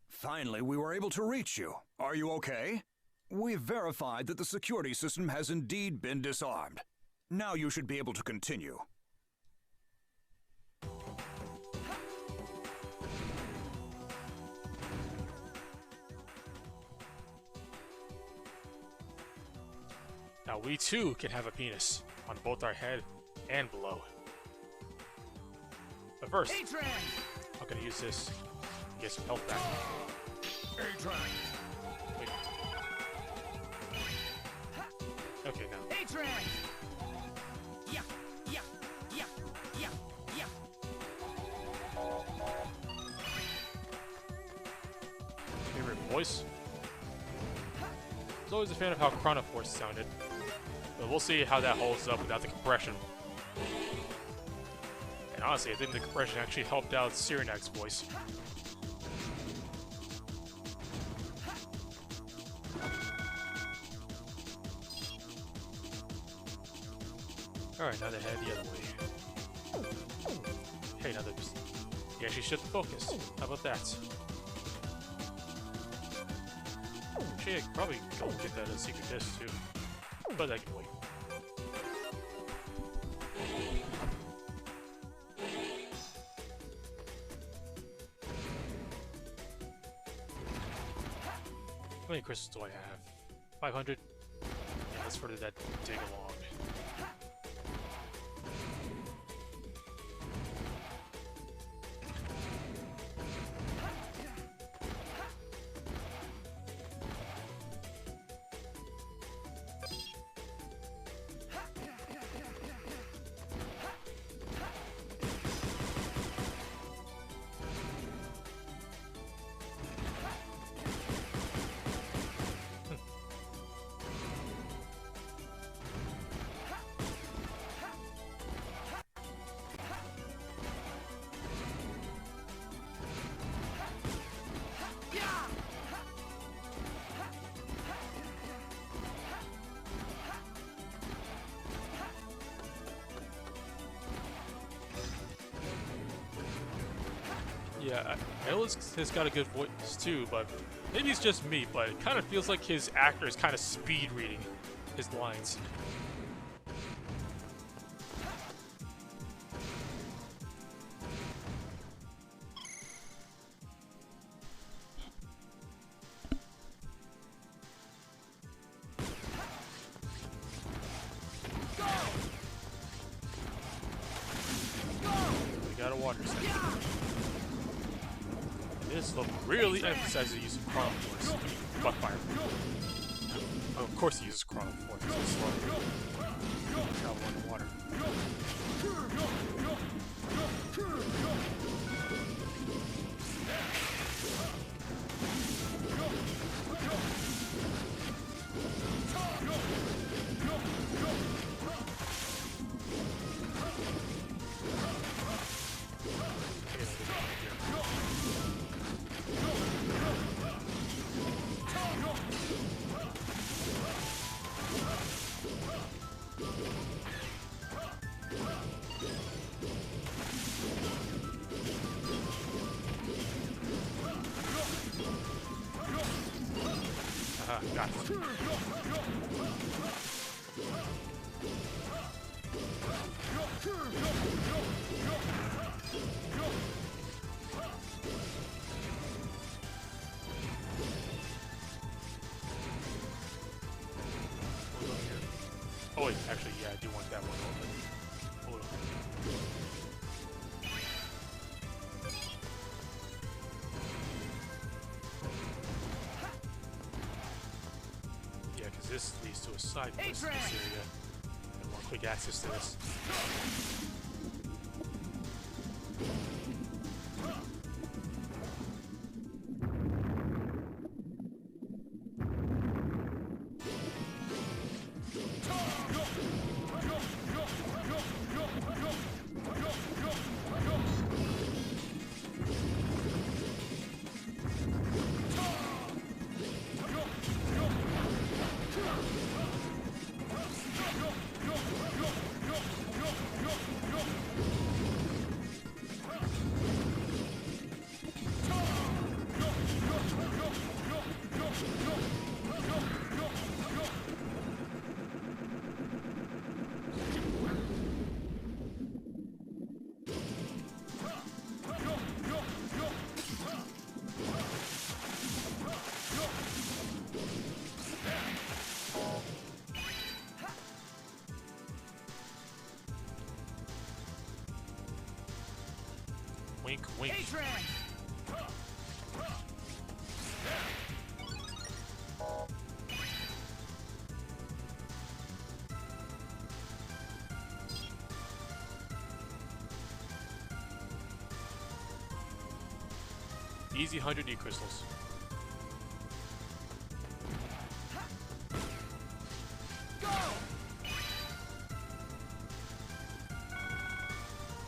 Finally, we were able to reach you. Are you okay? We've verified that the security system has indeed been disarmed. Now you should be able to continue. Now we too can have a penis on both our head and below. But first, I'm gonna use this to get some health back. Wait. Okay, now. Favorite voice? I was always a fan of how Chronoforce sounded, but we'll see how that holds up without the compression. And honestly, I think the compression actually helped out Cyrenak's voice. Alright, now they head the other way. Hey, now they actually shift the focus. How about that? Actually, I could probably go and get that secret disc too. But I can wait. How many crystals do I have? 500? Yeah, let's further that dig along. Yeah, Ellis has got a good voice too, but maybe it's just me, but it kind of feels like his actor is kind of speed reading his lines. water section. This level really emphasizes the use of Chrono Force. Buckfire. Oh, of course he uses Chrono Force. It's slow. Travel underwater. Got it. Oh wait, actually, yeah, I do want that one open. Hold on. Yeah, because this leads to a side quest in this area. And more quick access to this. Wink, wink. Easy 100 E-crystals.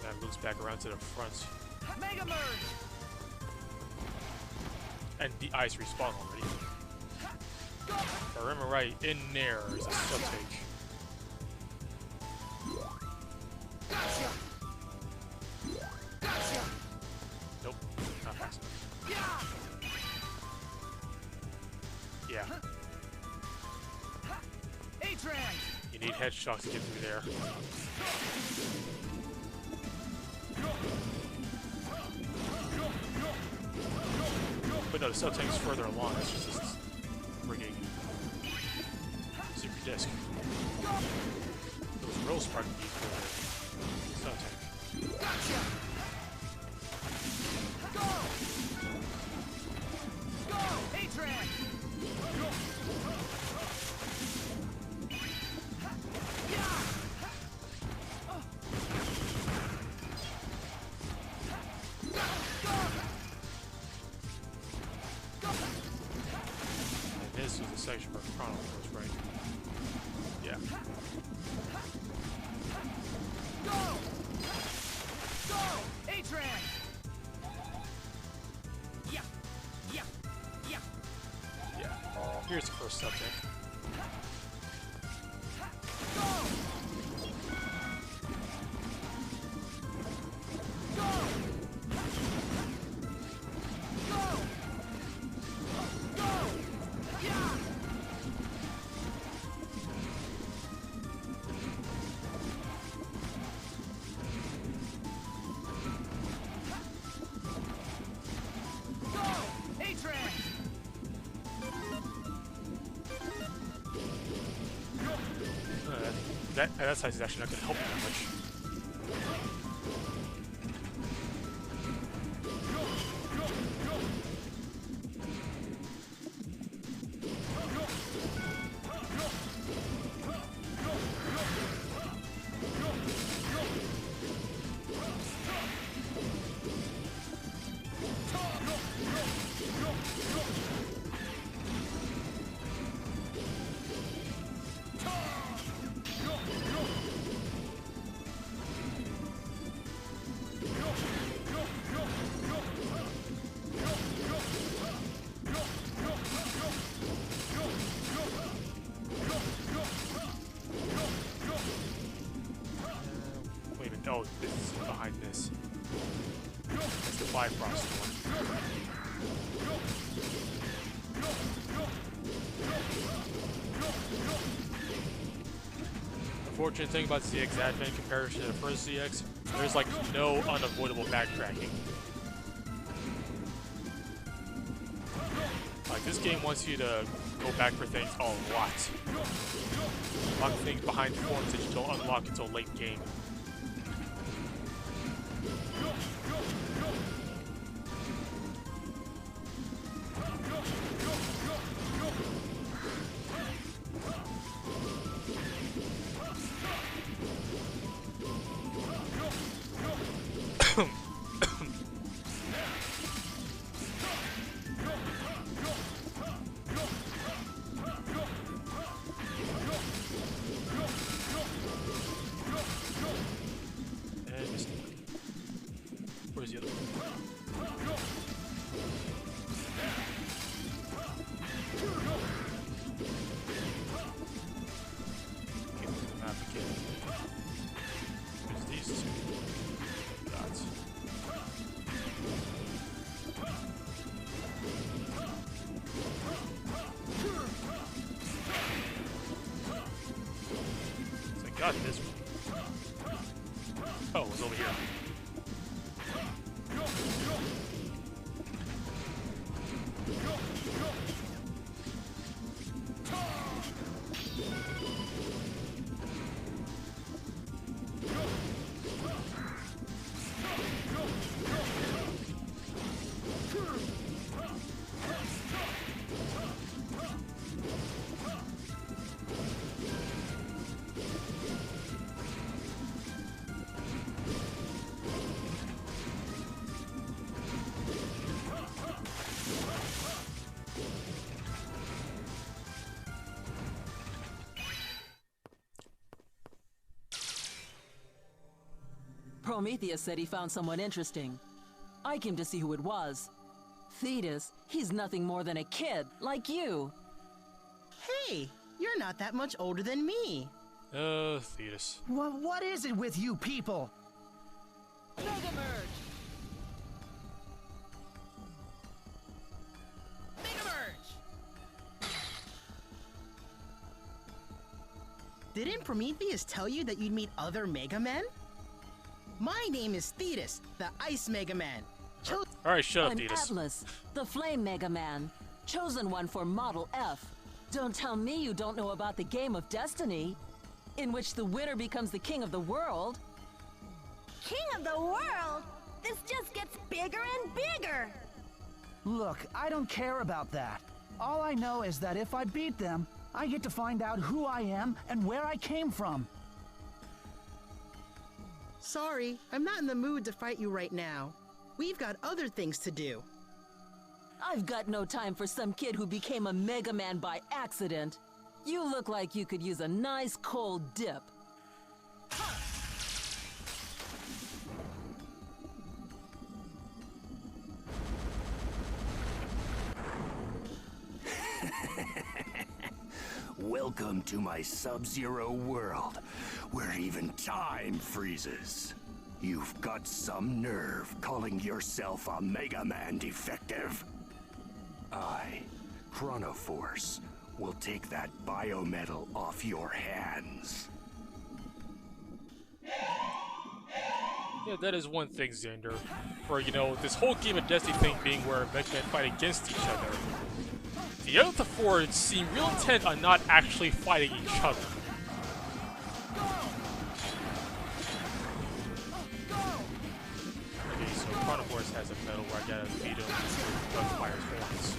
That loops back around to the front. Mega Merge! And the ice respawn already. If I remember right, in there is a substage. Gotcha! Gotcha! Nope, not fast enough. Yeah. You need headshots to get through there. But no, the sub tank's further along. It's just this rigging super disc. Those rolls probably need for the sub tank. Gotcha! Go! Go! Atran! This was a section for Chrono Force, right? Yeah. Go! Go! Atran! Yeah! Yeah! Yeah! Yeah. Here's the first subject. Go! Go! Go! Go! Yeah! Go! Atran! That size is actually not going to help me that much. Wait a minute. Oh, this is behind this. That's the Bifrost one. The fortunate thing about ZX Advent compared to the first ZX, there's like no unavoidable backtracking. Like this game wants you to go back for things a lot. A lot of things behind forms that you don't unlock until late game. Where's the other one? Get to the map again. There's these two dots. So I got this one. Oh, it was over here. Prometheus said he found someone interesting. I came to see who it was. Thetis, he's nothing more than a kid, like you. Hey, you're not that much older than me. Thetis. What is it with you people? Mega Merge! Mega Merge! Didn't Prometheus tell you that you'd meet other Mega Men? My name is Thetis, the Ice Mega Man. Alright, shut up, I'm Thetis. Atlas, the Flame Mega Man. Chosen one for Model F. Don't tell me you don't know about the game of destiny, in which the winner becomes the king of the world. King of the world? This just gets bigger and bigger. Look, I don't care about that. All I know is that if I beat them, I get to find out who I am and where I came from. Sorry, I'm not in the mood to fight you right now. We've got other things to do. I've got no time for some kid who became a Mega Man by accident. You look like you could use a nice cold dip. Welcome to my Sub-Zero world, where even time freezes. You've got some nerve calling yourself a Mega Man defective. I, Chronoforce, will take that biometal off your hands. Yeah, that is one thing, Xander. For, you know, this whole game of Destiny thing being where Mega Men fight against each other. The other four seem real intent on not actually fighting each other. Okay, so Chronoforce has a biometal where I gotta beat him with Gunfire's horns.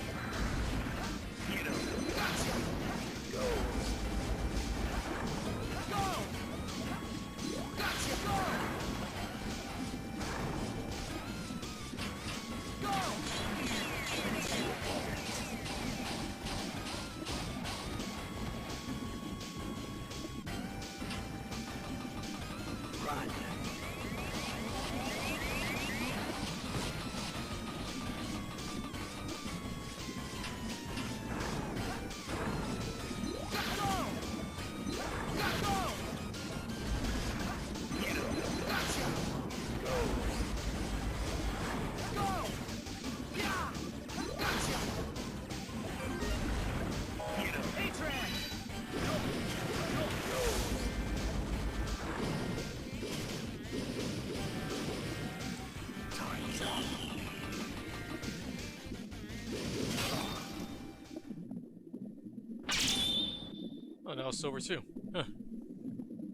Oh, now it's silver too. Huh.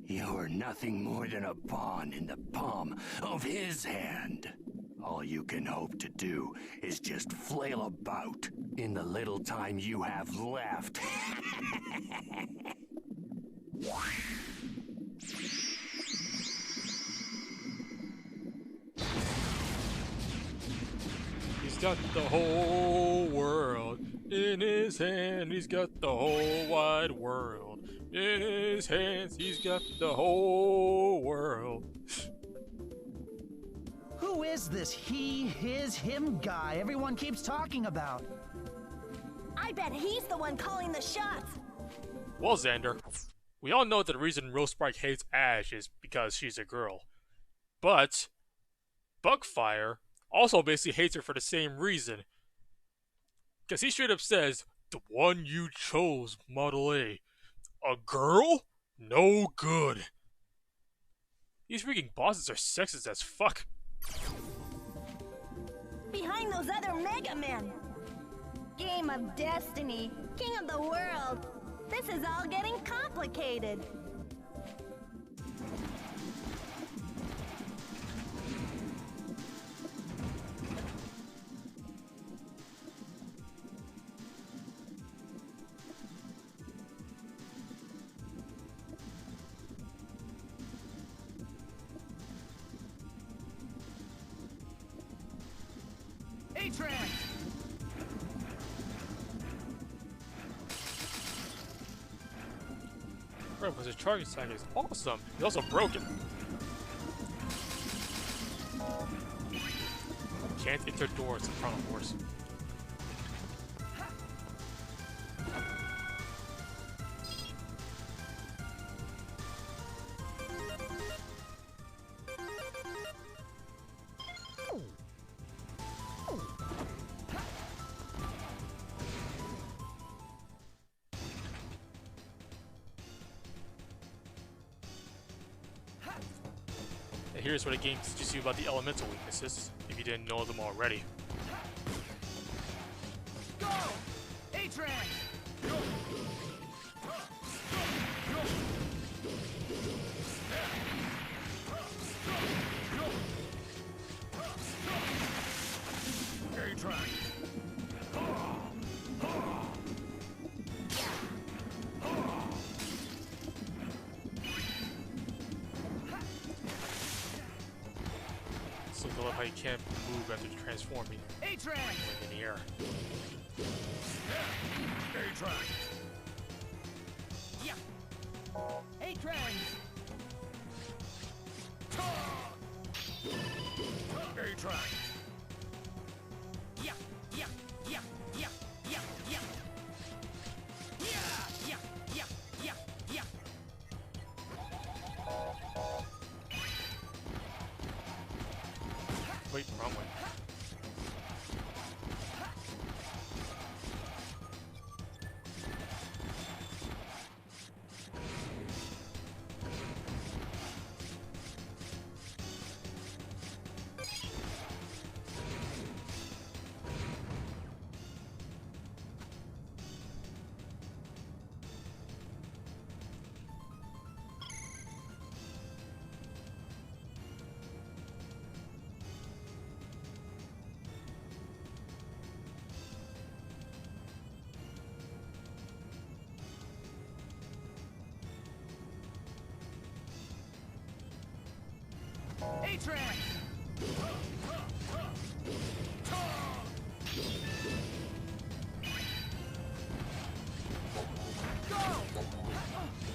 You're nothing more than a pawn in the palm of his hand. All you can hope to do is just flail about in the little time you have left. He's got the whole world in his hand. He's got the whole wide world in his hands. He's got the whole world. Who is this he, his, him guy everyone keeps talking about? I bet he's the one calling the shots. Well, Xander, we all know that the reason Rosebright hates Ash is because she's a girl. But Buckfire also basically hates her for the same reason. Because he straight up says, the one you chose, Model A. A girl? No good. These freaking bosses are sexist as fuck. Behind those other Mega Men. Game of Destiny, King of the World. This is all getting complicated. A-Train! Bro, but his charging cycle is awesome. He's also broken. Can't enter doors in front of horse. Here's what a game teaches you about the elemental weaknesses, if you didn't know them already. Go! A-Train! A-Train! So I love how you can't move after transforming. A-Train! In the air. A-Train! Yeah! A-Train! A-Train! Yeah! Yeah! Yeah! Yeah! Yeah! Yeah! Yeah! Yeah! Yeah! Yeah! Yeah! Wait, wrong way.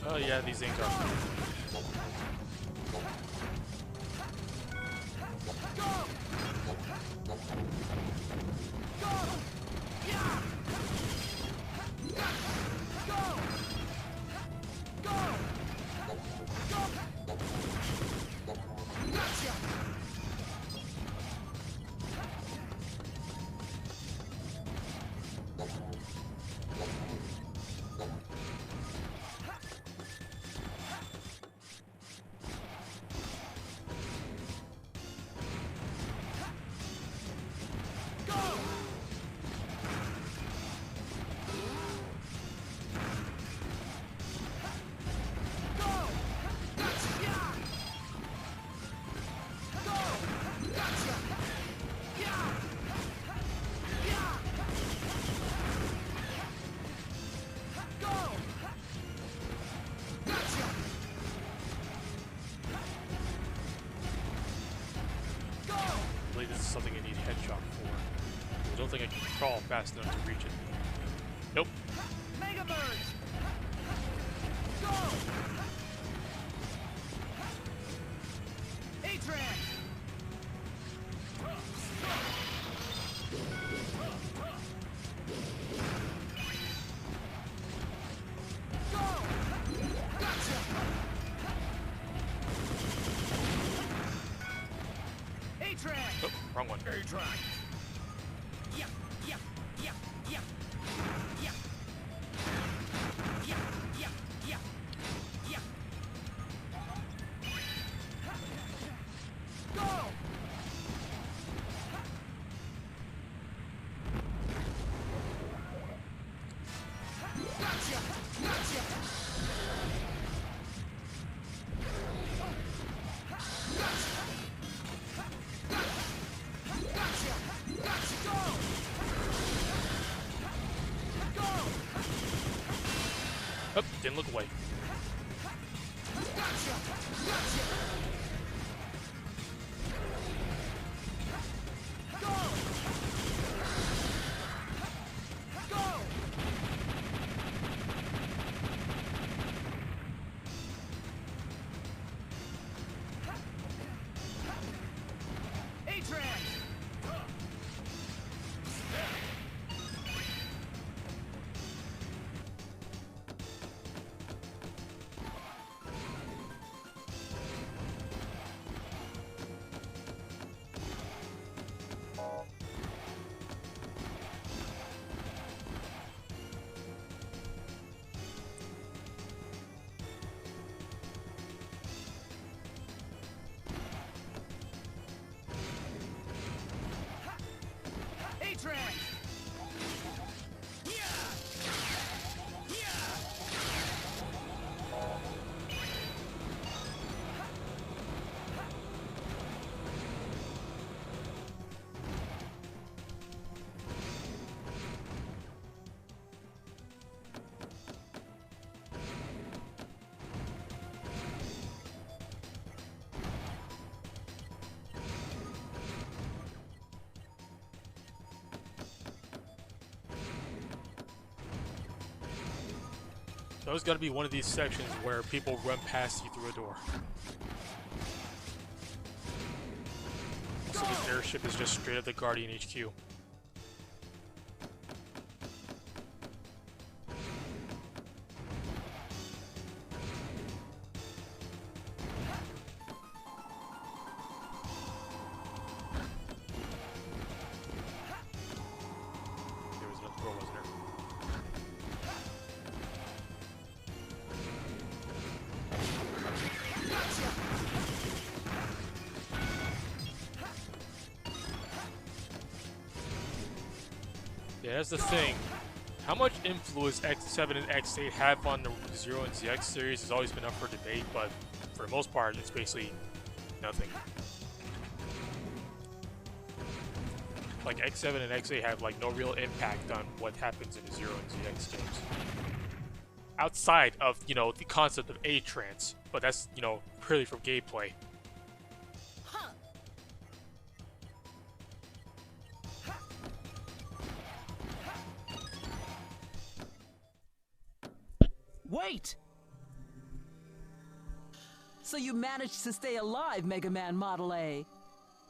Oh yeah, these things are. This is something I need headshot for. I don't think I can crawl fast enough to reach it. Nope. Mega Merge! Go! A-Trans! Go! Gotcha! A-Trans! Oh, wrong one. A-Trans! Yeah, yeah, yeah, yeah. Yeah. Yeah, yeah, yeah. Yeah. Go! Gotcha! Gotcha! Oh, didn't look away. A-Trans! Yeah! Yeah! There's got to be one of these sections where people run past you through a door. So this airship is just straight at the Guardian HQ. There was another door, wasn't there? Yeah, that's the thing. How much influence X7 and X8 have on the Zero and ZX series has always been up for debate, but for the most part, it's basically nothing. Like, X7 and X8 have, like, no real impact on what happens in the Zero and ZX games. Outside of, you know, the concept of A-Trans, but that's, you know, purely from gameplay. Wait! So you managed to stay alive, Mega Man Model A.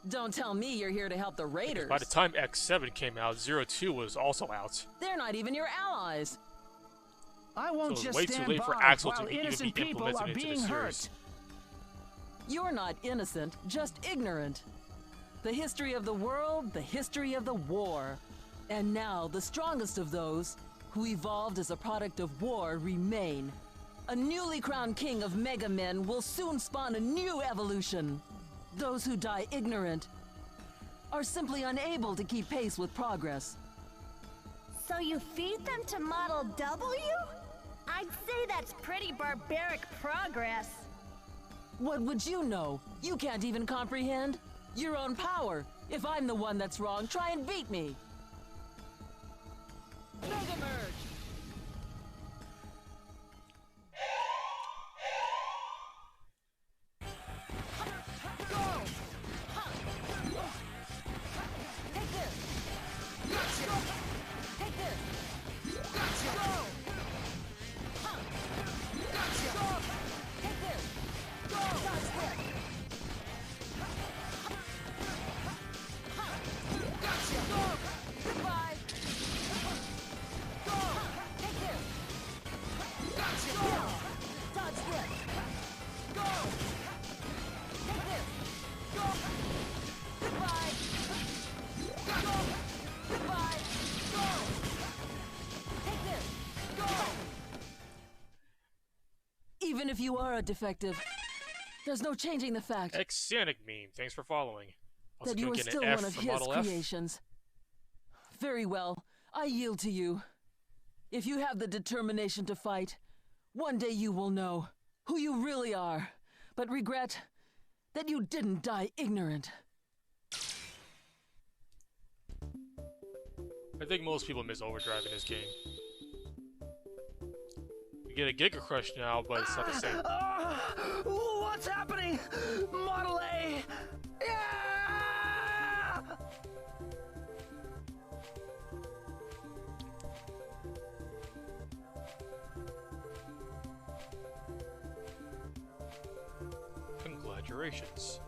Don't tell me you're here to help the Raiders. By the time X7 came out, Zero Two was also out. They're not even your allies. I won't So it was just way too stand late for by Axel while to even innocent be people are implemented into being the hurt. series. You're not innocent, just ignorant. The history of the world, the history of the war. And now, the strongest of those, who evolved as a product of war, remain. A newly crowned king of Mega Men will soon spawn a new evolution. Those who die ignorant are simply unable to keep pace with progress. So you feed them to Model W? I'd say that's pretty barbaric progress. What would you know? You can't even comprehend your own power. If I'm the one that's wrong, try and beat me. Mega Merge! Even if you are a defective, there's no changing the fact Xanic meme, thanks for following. Also, that you are get an still F one of for his Model F. creations. Very well, I yield to you. If you have the determination to fight, one day you will know who you really are, but regret that you didn't die ignorant. I think most people miss Overdrive in this game. You get a Giga Crush now, but it's not the same. What's happening? Model A! Yeah! Congratulations.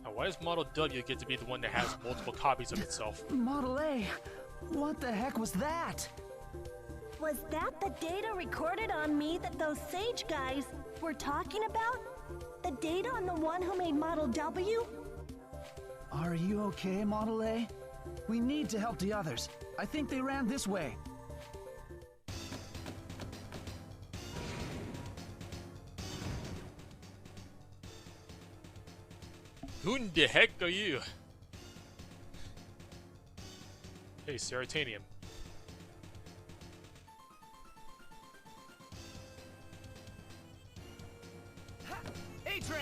Now, why does Model W get to be the one that has multiple copies of itself? Model A, what the heck was that? Was that the data recorded on me that those Sage guys were talking about? The data on the one who made Model W? Are you okay, Model A? We need to help the others. I think they ran this way. Who in the heck are you? Hey, Seratanium. A-Trans!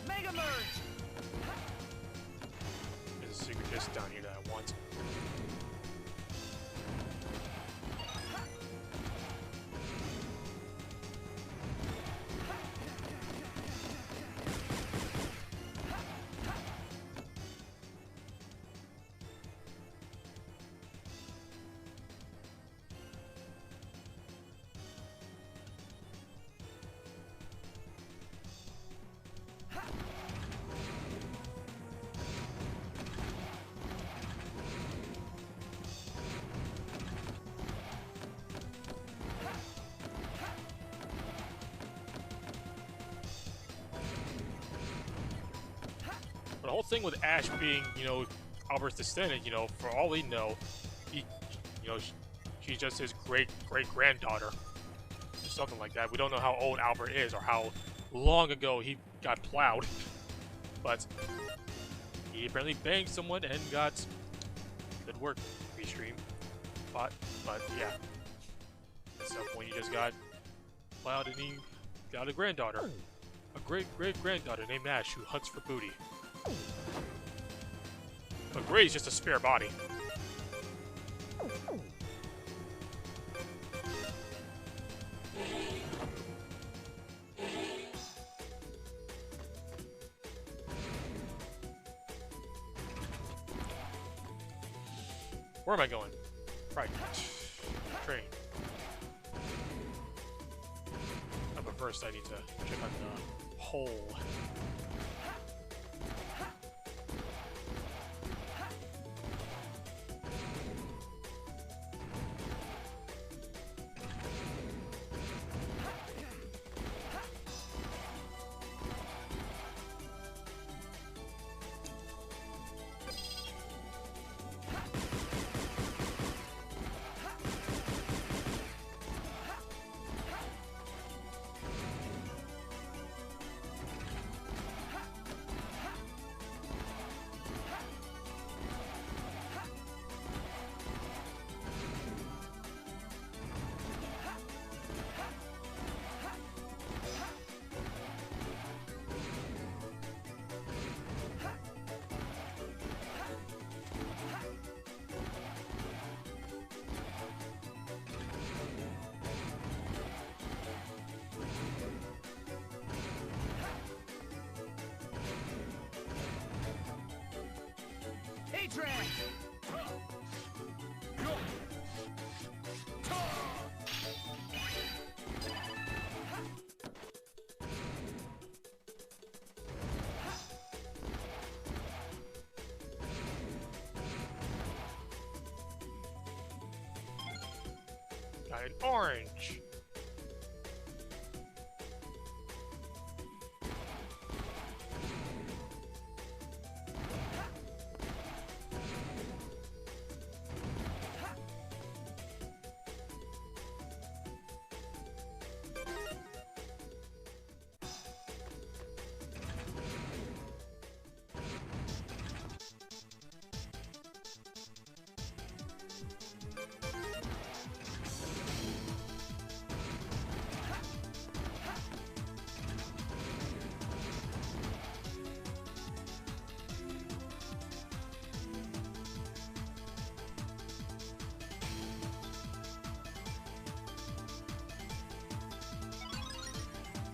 Mega Merge! There's a secret disc down here that I want. But the whole thing with Ash being, you know, Albert's descendant, you know, for all we know, he, you know, she's just his great-granddaughter. Or something like that. We don't know how old Albert is or how long ago he got plowed. But he apparently banged someone and got good work, Restream. But yeah. At some point he just got plowed and he got a granddaughter. A great-granddaughter named Ash who hunts for booty. But Gray's just a spare body. Where am I going? Right. Train. But first I need to check out the hole. Adrian! Got an orange.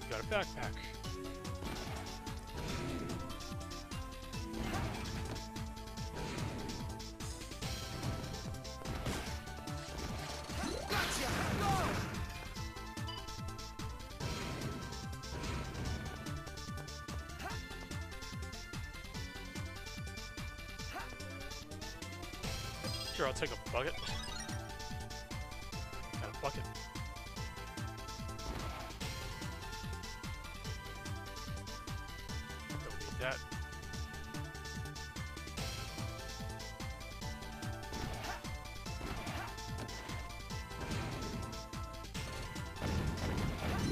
Got a backpack. Sure, I'll take a bucket. Got a bucket. That.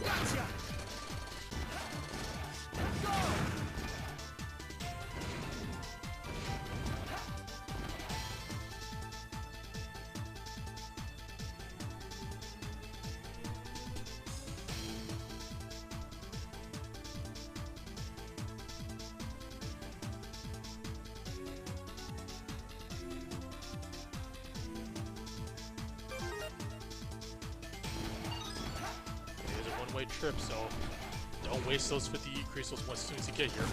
Gotcha! Go! One-way trip, so don't waste those 50 E crystals as soon as you get here.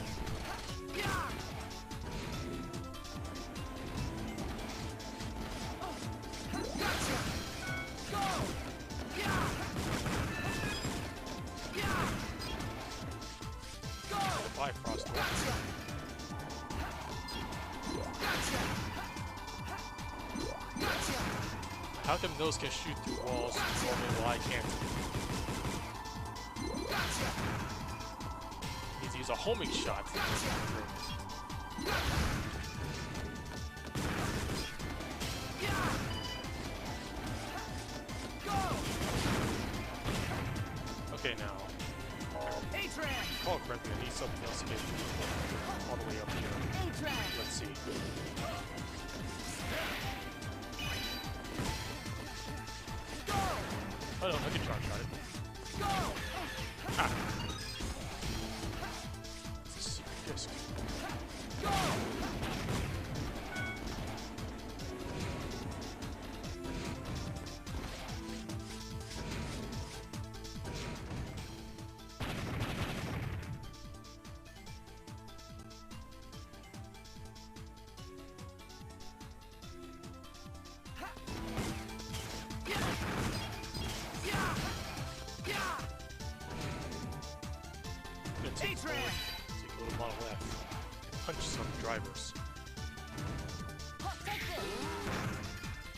Bifrost. How come those can shoot through walls while I can't? Need to use a homing shot. Okay, now. Oh, correctly, I need something else to get all the way up here. Let's see. Oh no, I can charge shot it. Ah. This is a secret disc. Take a little Model F. Punch some drivers.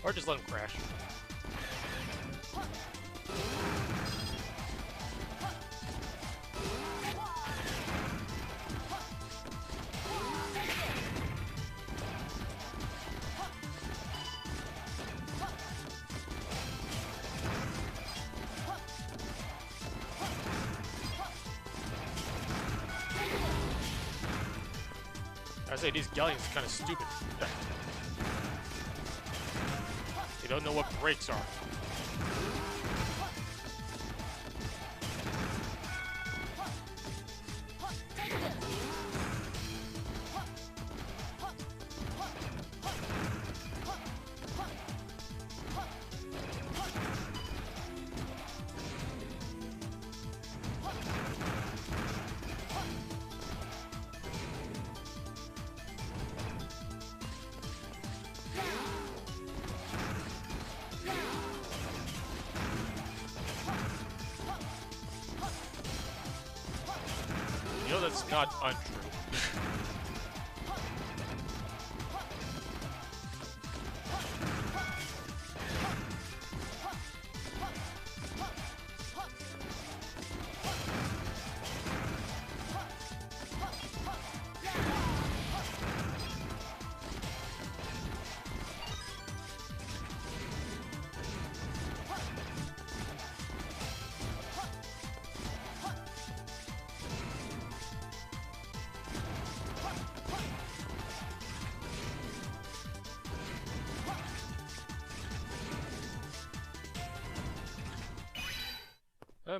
Or just let them crash. I say these galleons are kind of stupid. They don't know what brakes are. You know that's not untrue.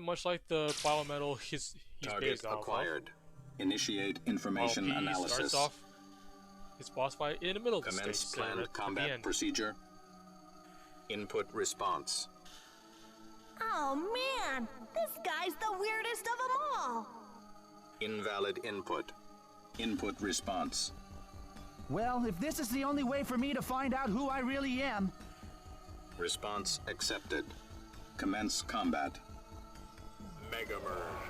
Much like the biometal he's Target based off acquired. Of. Initiate information While P analysis. starts off his boss fight in the middle of the Commence stage. planned combat procedure. Input response. Oh man, this guy's the weirdest of them all. Invalid input. Input response. Well, if this is the only way for me to find out who I really am... Response accepted. Commence combat. Mega Merge.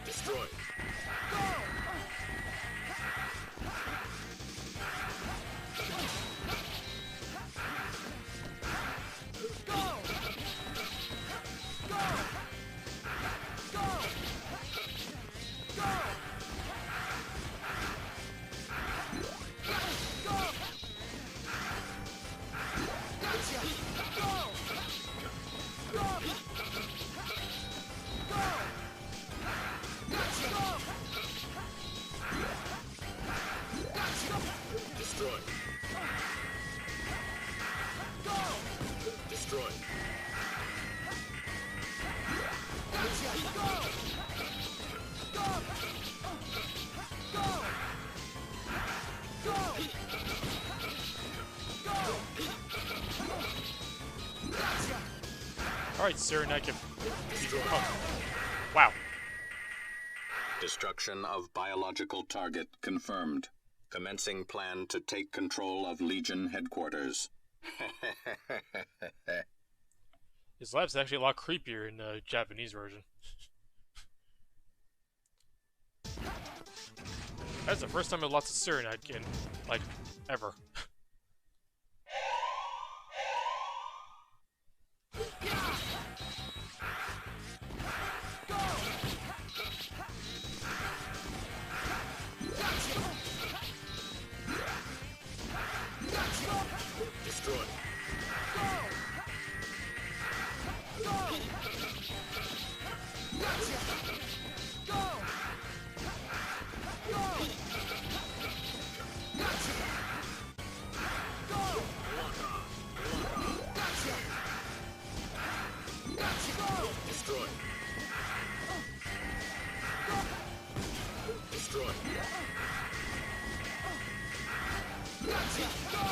Destroyed. Destroyed. Destroyed. Alright, sir, and I can... Wow. Destruction of biological target confirmed. Commencing plan to take control of Legion headquarters. His lab's actually a lot creepier in the Japanese version. That's the first time I lost a Cyanide in, like, ever. Destroy. Destroy. Gotcha! Go!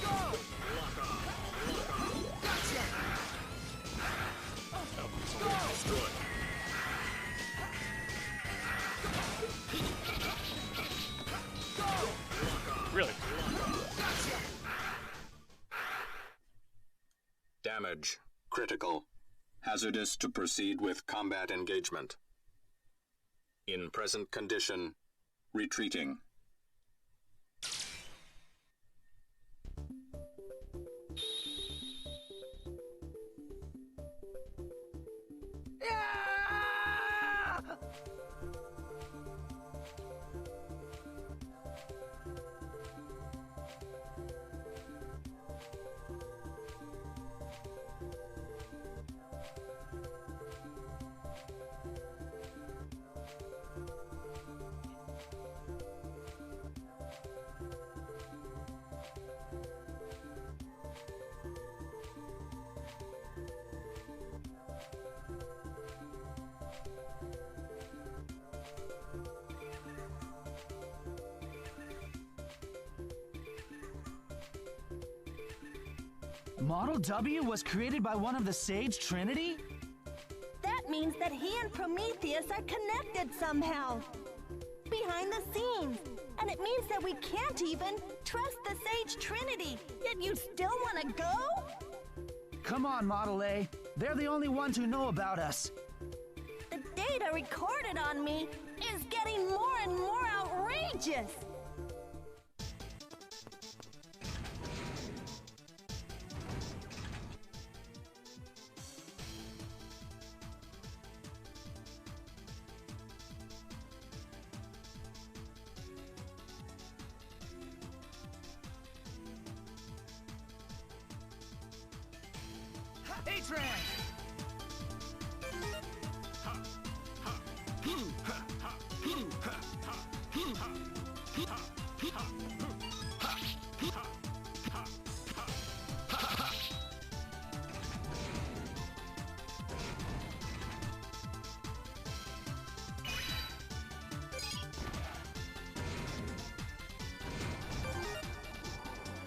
Go! Lock on. Lock on. Gotcha! Go! Destroy. Really? Damage. Critical. Hazardous to proceed with combat engagement. In present condition, retreating. Model W was created by one of the Sage Trinity? That means that he and Prometheus are connected somehow. Behind the scenes. And it means that we can't even trust the Sage Trinity. Yet you still want to go? Come on, Model A. They're the only ones who know about us. The data recorded on me is getting more and more outrageous.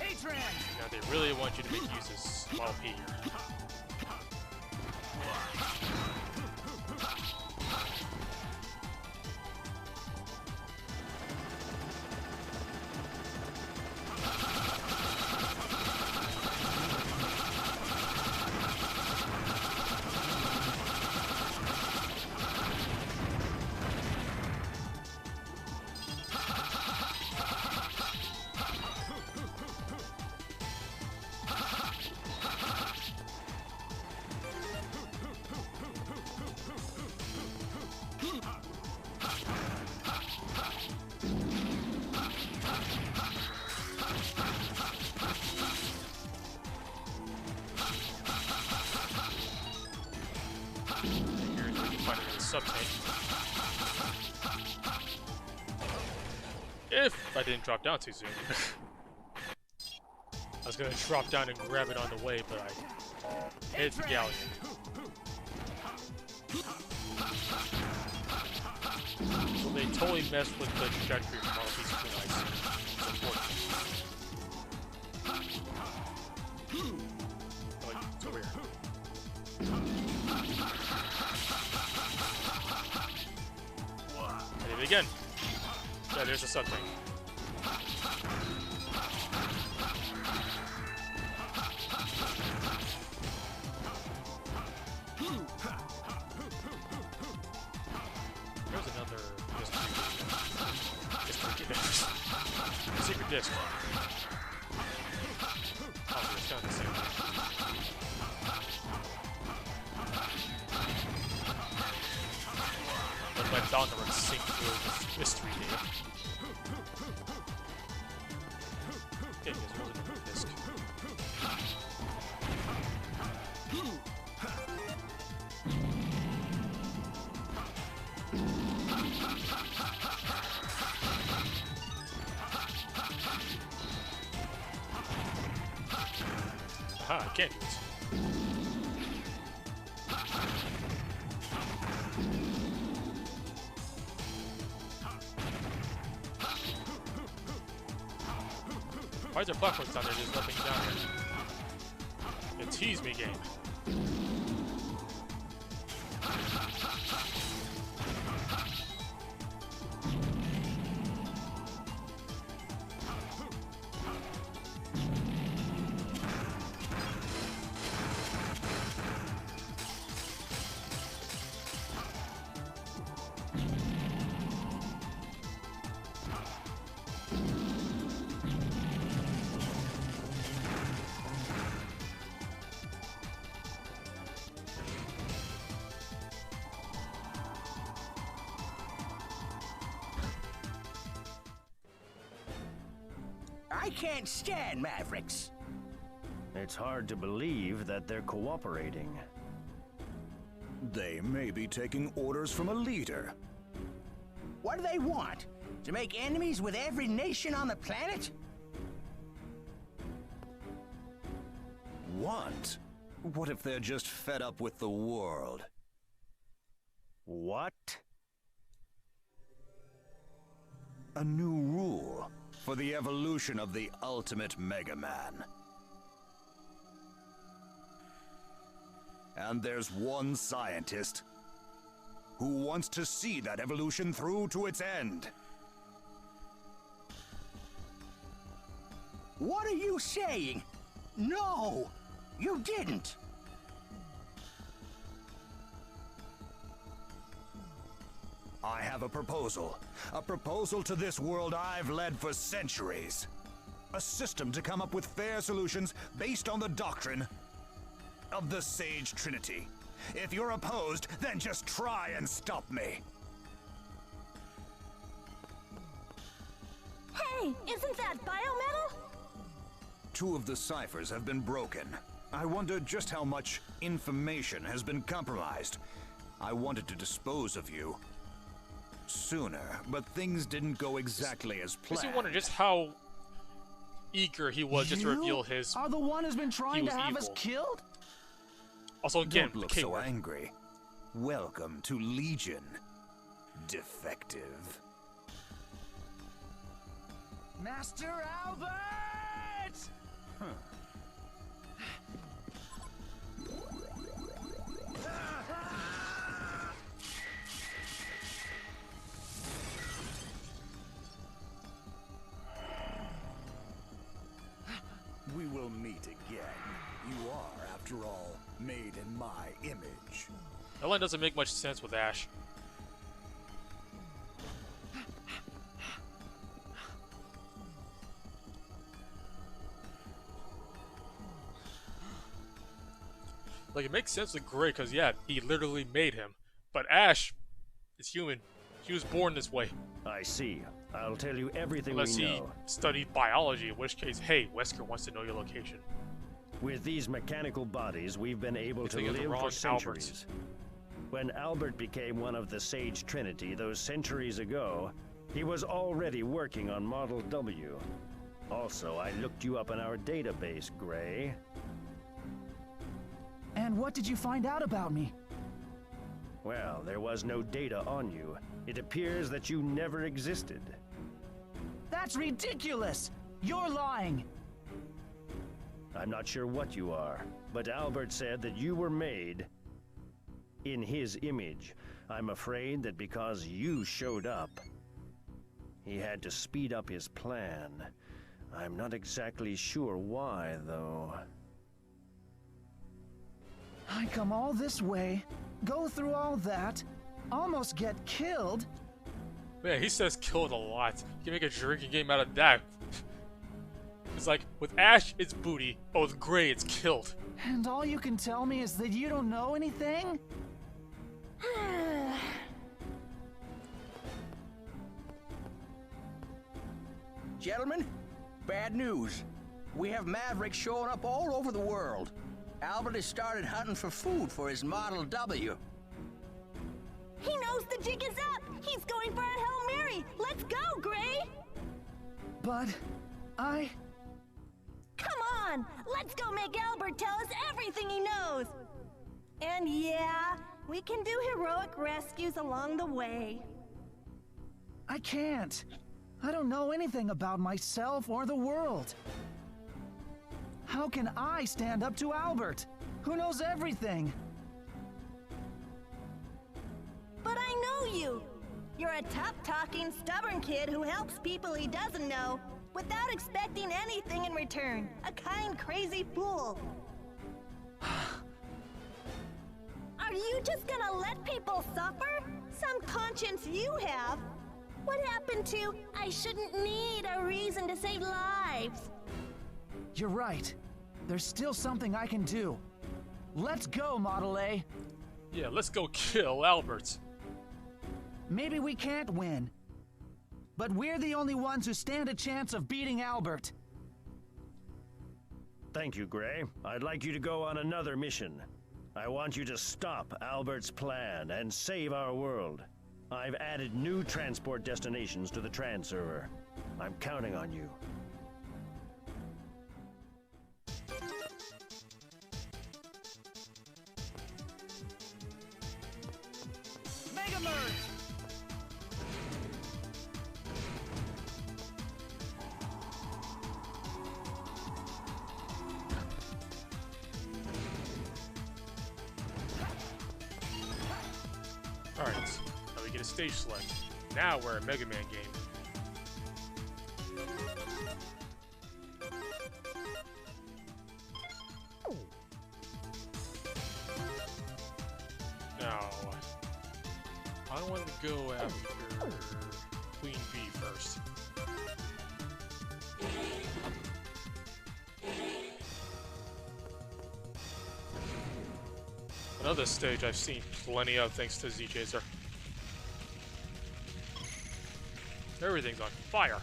Atran! Now they really want you to make use of small P here. If I didn't drop down too soon. I was gonna drop down and grab it on the way, but I hit the galleon. So they totally messed with the trajectory from all these two ice. It's unfortunate. Oh, it's over here. I did it again. Yeah, there's a something. There's another secret disc. Oh, it's kind of the same thing. But my Donner would sink through this mystery data. Okay, guys, there's another disc. Aha, I can't do this. Why is there platforms down there just nothing down there? It teased me, game. I can't stand Mavericks. It's hard to believe that they're cooperating. They may be taking orders from a leader. What do they want? To make enemies with every nation on the planet? Want? What if they're just fed up with the world? What? A new rule for the evolution of the ultimate Mega Man. And there's one scientist who wants to see that evolution through to its end. What are you saying? No, you didn't. I have a proposal. A proposal to this world I've led for centuries. A system to come up with fair solutions based on the doctrine of the Sage Trinity. If you're opposed, then just try and stop me. Hey, isn't that biometal? 2 of the ciphers have been broken. I wonder just how much information has been compromised. I wanted to dispose of you sooner, but things didn't go exactly as planned. Makes me wonder just how eager he was just to reveal his. Are the one who's been trying to have us evil. killed? Also, again, don't look the so K-word. angry. Welcome to Legion, defective. Master Albert! We will meet again. You are, after all, made in my image. That line doesn't make much sense with Ash. Like, it makes sense with Gray, because, yeah, he literally made him. But Ash is human. He was born this way. I see. I'll tell you everything Unless we he know. studied biology, in which case, hey, Wesker wants to know your location. With these mechanical bodies, we've been able You're to thinking of the live wrong for centuries. When Albert became one of the Sage Trinity those centuries ago, he was already working on Model W. Also, I looked you up in our database, Gray. And what did you find out about me? Well, there was no data on you. It appears that you never existed. That's ridiculous! You're lying! I'm not sure what you are, but Albert said that you were made in his image. I'm afraid that because you showed up, he had to speed up his plan. I'm not exactly sure why, though. I come all this way, go through all that, almost get killed. Man, he says killed a lot. You can make a drinking game out of that. It's like, with Ash, it's booty, but with Gray, it's killed. And all you can tell me is that you don't know anything? Gentlemen, bad news. We have Mavericks showing up all over the world. Albert has started hunting for food for his Model W. He knows the jig is up! He's going for a Hail Mary! Let's go, Gray! But I... Come on! Let's go make Albert tell us everything he knows! And yeah, we can do heroic rescues along the way. I can't. I don't know anything about myself or the world. How can I stand up to Albert, who knows everything? But I know you! You're a tough-talking, stubborn kid who helps people he doesn't know without expecting anything in return. A kind, crazy fool. Are you just gonna let people suffer? Some conscience you have. What happened to, I shouldn't need a reason to save lives? You're right. There's still something I can do. Let's go, Model A. Yeah, let's go kill Albert. Maybe we can't win, but we're the only ones who stand a chance of beating Albert. Thank you, Gray. I'd like you to go on another mission. I want you to stop Albert's plan and save our world. I've added new transport destinations to the Transerver. I'm counting on you. Mega Merge! Alright, now we get a stage select. Now we're a Mega Man game. Now, I want to go after Queen Bee first. Another stage I've seen plenty of thanks to Z-Chaser. Everything's on fire.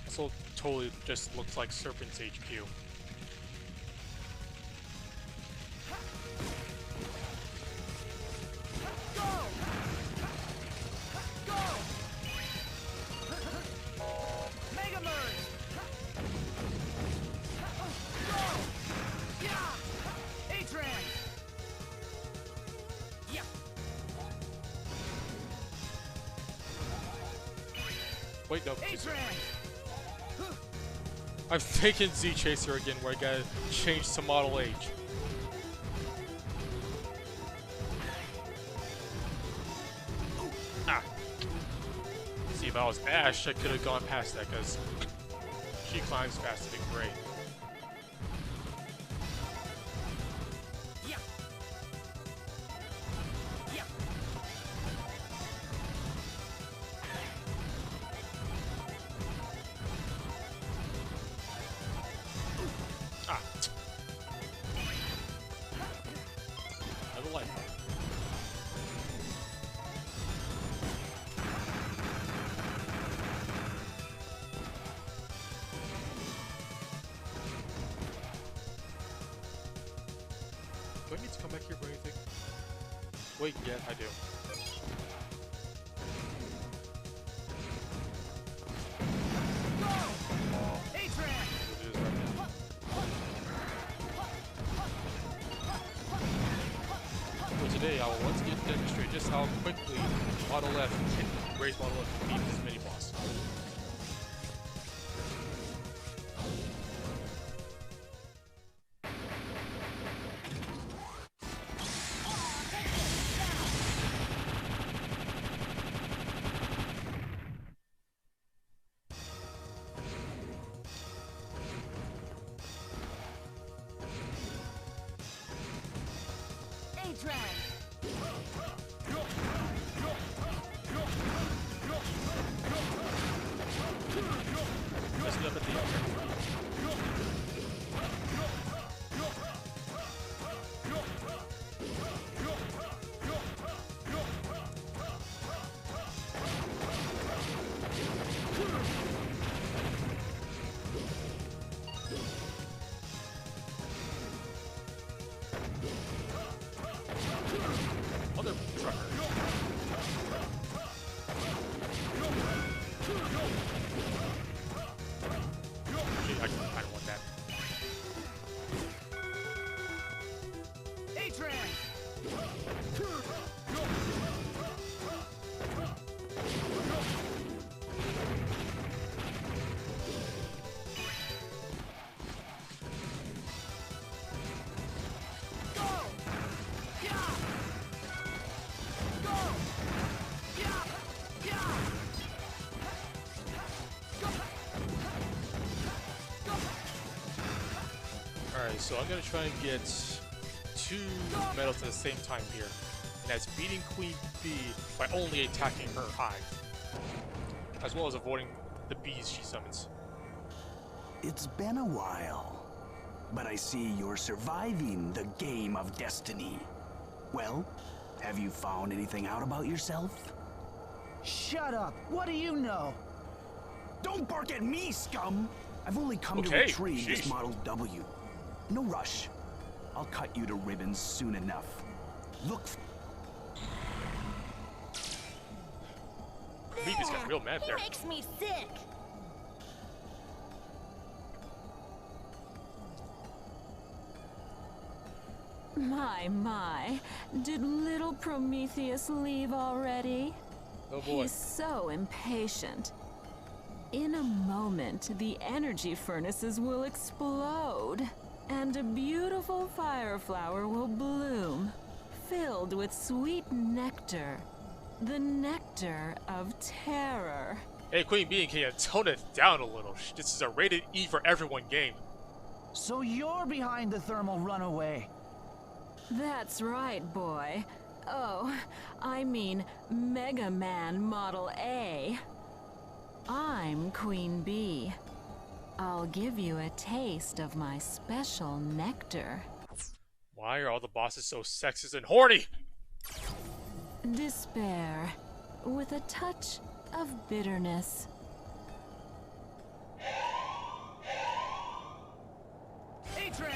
Also totally just looks like Serpent's HQ. Mega Merge! A-Tran! Yeah. Wait, no. A-Tran! I've taken Z-Chaser again where I gotta change to Model H. Ah. See, if I was Ash, I could have gone past that because she climbs faster than Gray. Yeah. Yeah. Ah. Another life. Do I need to come back here for anything? Wait, yeah, I do. A-Tran! It is right now. For today, I will once again demonstrate just how quickly Model F can raise Model F to beat this mini-boss. Messed it up at the end. Other trucker. Actually, I don't want that. A-Tran! Alright, so I'm gonna try and get 2 medals at the same time here. And that's beating Queen Bee by only attacking her eye. As well as avoiding the bees she summons. It's been a while, but I see you're surviving the game of destiny. Well, have you found anything out about yourself? Shut up! What do you know? Don't bark at me, scum! I've only come to retrieve this Model W. No rush. I'll cut you to ribbons soon enough. Look. Meepy's got real mad there. He makes me sick. My, did little Prometheus leave already? Oh boy. He's so impatient. In a moment, the energy furnaces will explode, and a beautiful fire flower will bloom, filled with sweet nectar. The nectar of terror. Hey, Queen Bee, can you tone it down a little? This is a rated E for everyone game. So you're behind the thermal runaway. That's right, boy. Oh, I mean Mega Man Model A. I'm Queen Bee. I'll give you a taste of my special nectar. Why are all the bosses so sexist and horny? Despair, with a touch of bitterness. A-Train!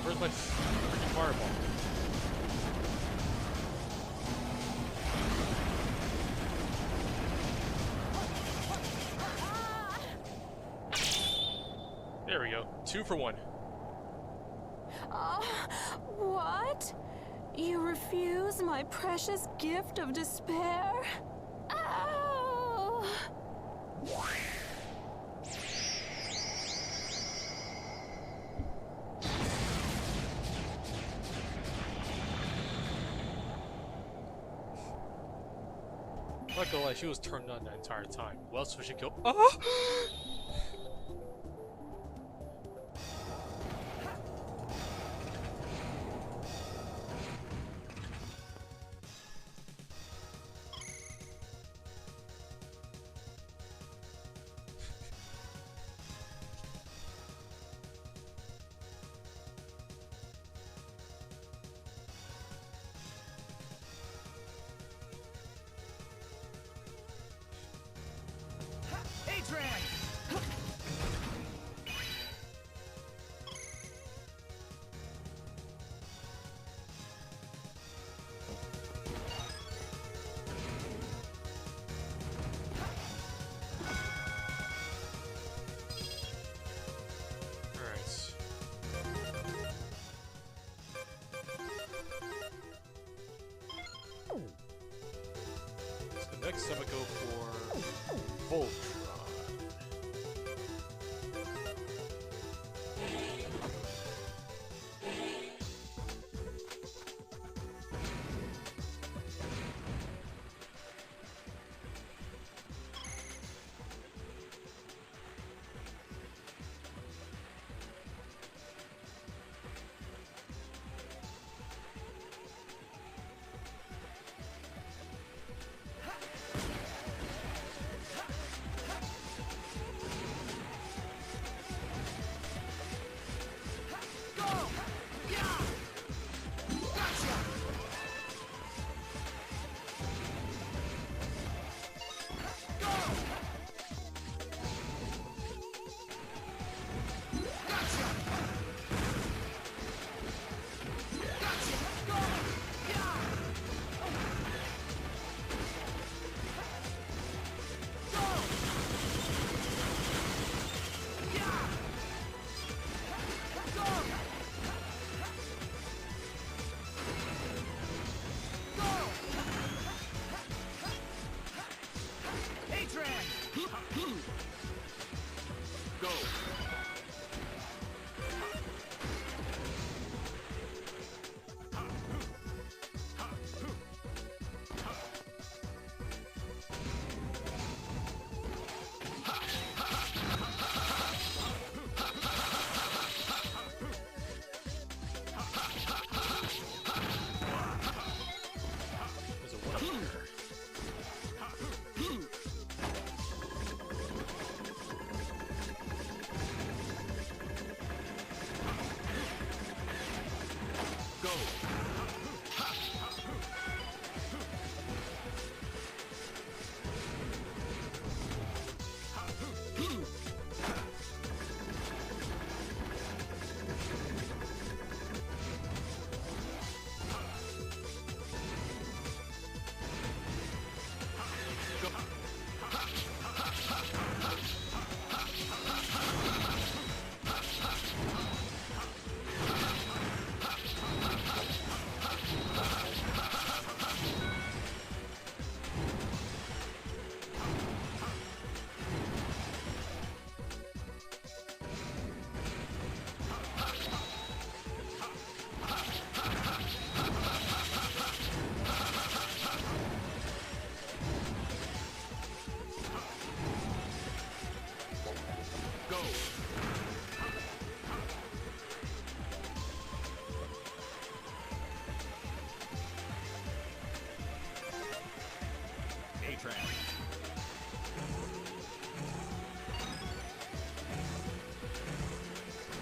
Where's my freaking fireball? There we go. 2 for 1. What? You refuse my precious gift of despair? Oh! Not gonna lie, she was turned on the entire time. Who else would she kill? Oh! A-Train! next time I go for Voltron.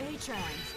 A-Trans.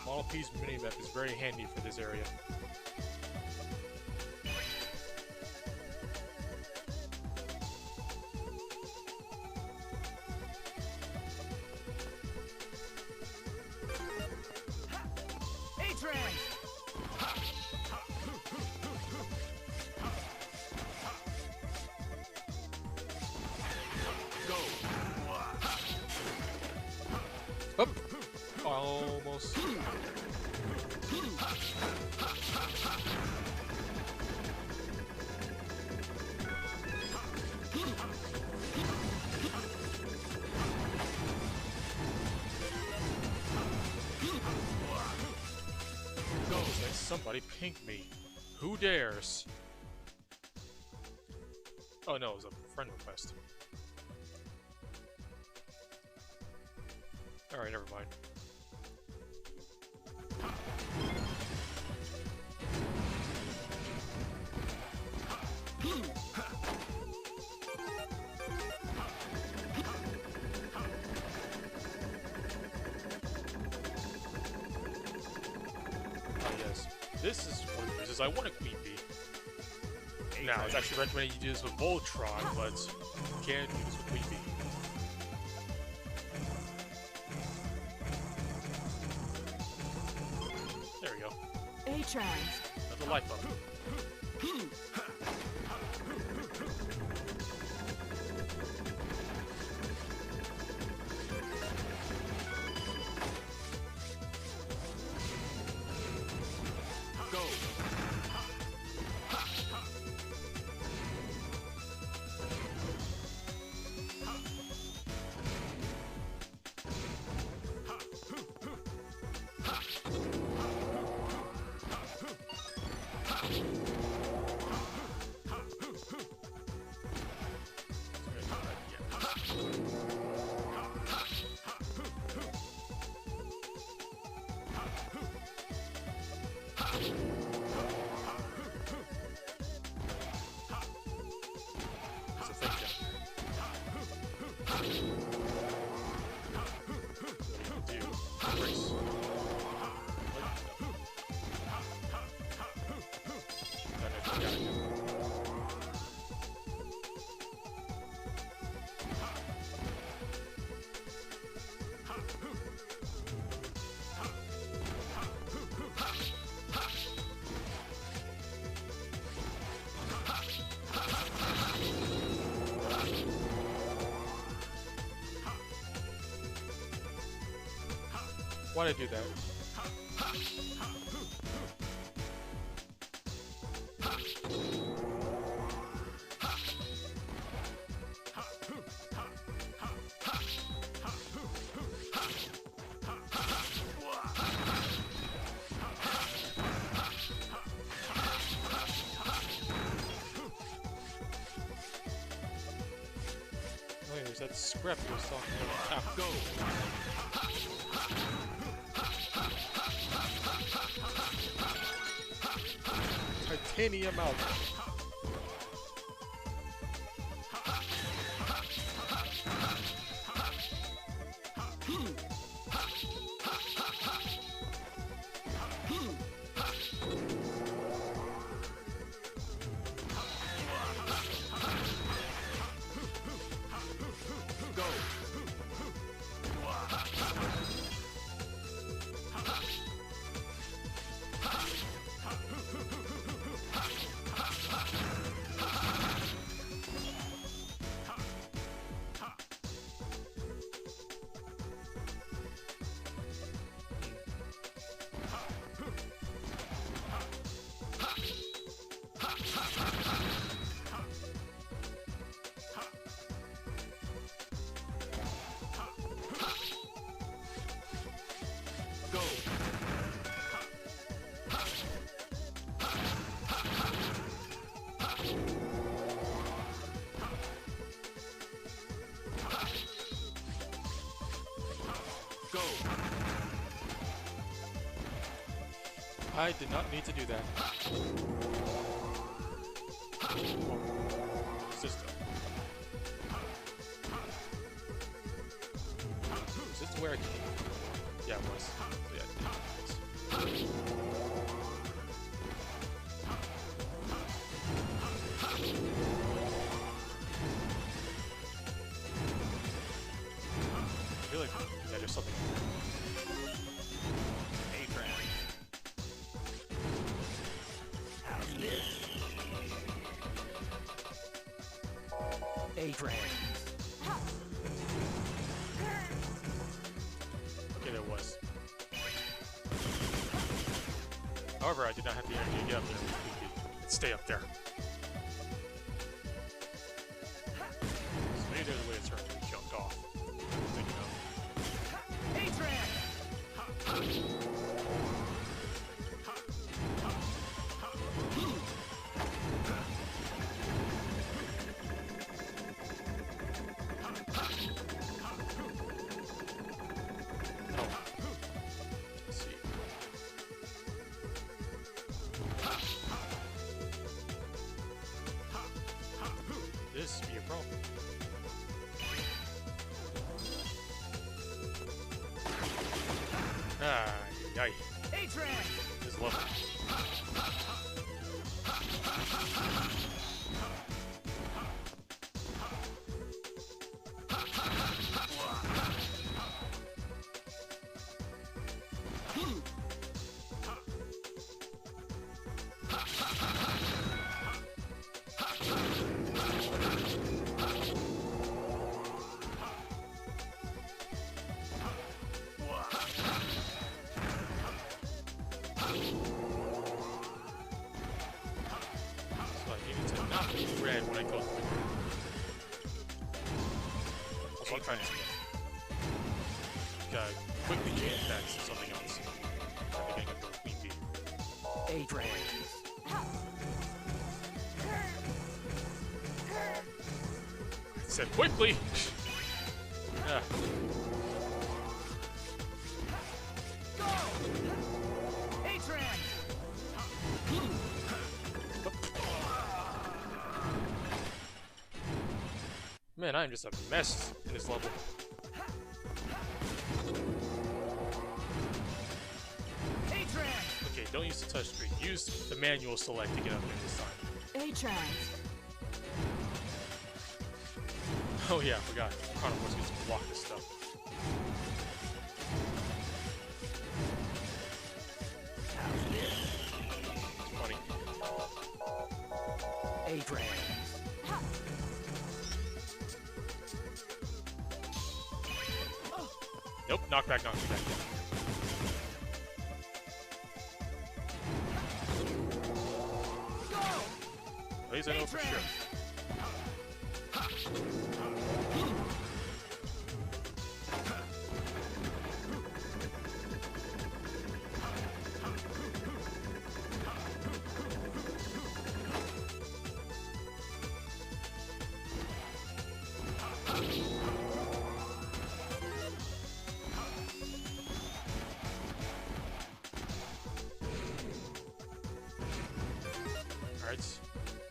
Model P's minimap is very handy for this area. Up! Almost. Somebody pink me. Who dares? Oh no, it was a friend request. Alright, never mind. is I want a Queen Bee. Now, it's actually recommended you do this with Voltron, but you can't do this with Queen Bee. There we go. A-Trans. Another life up. Why'd I do that? Oh, there's that scrap you was talking about. Ah, go! Titanium out. Go! I did not need to do that. What's this though? Is this where I can... Yeah, it was. So, yeah, I feel like that is something. Hey, friend. How's this? Hey, friend. Okay, there was. However, I did not have the energy to get up there. Stay up there. So maybe there's a way to turn to junk off. This be a problem. Ah, yay. A-Trans! This level. land when I go through. Also, I'm trying to quickly change that to something else. I'm getting a queen bee. Adrian. I said quickly! Yeah. Man, I'm just a mess in this level. Okay, don't use the touchscreen. Use the manual select to get up there this time. A-Trans. Oh yeah, I forgot. Carnivores gets to block this stuff. It's funny. Adrian. Nope, knockback, knockback. At least I know for sure.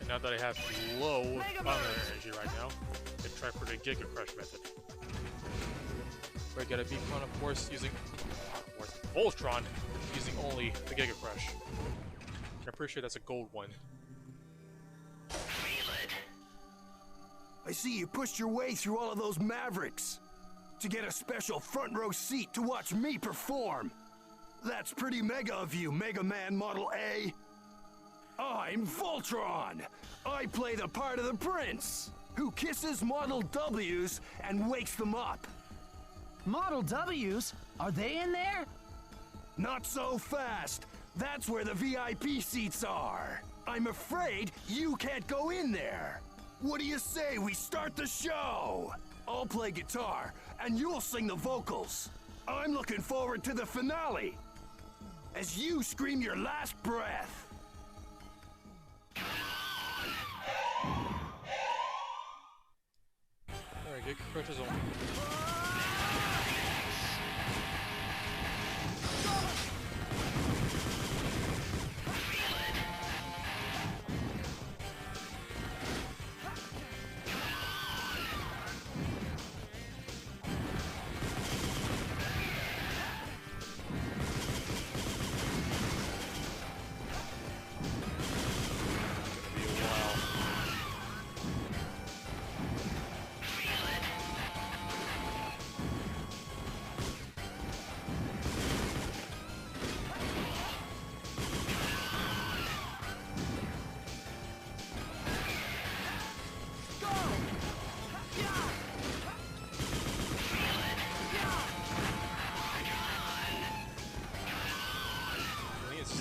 And now that I have low energy right now, I can try for the Giga Crush method. Where I get a beacon, of course, using Voltron, using only the Giga Crush. And I'm pretty sure that's a gold one. I see you pushed your way through all of those Mavericks to get a special front row seat to watch me perform. That's pretty mega of you, Mega Man Model A. I'm Voltron! I play the part of the prince, who kisses Model W's and wakes them up. Model W's? Are they in there? Not so fast. That's where the VIP seats are. I'm afraid you can't go in there. What do you say we start the show? I'll play guitar, and you'll sing the vocals. I'm looking forward to the finale, as you scream your last breath. Alright, Giga Crush is on.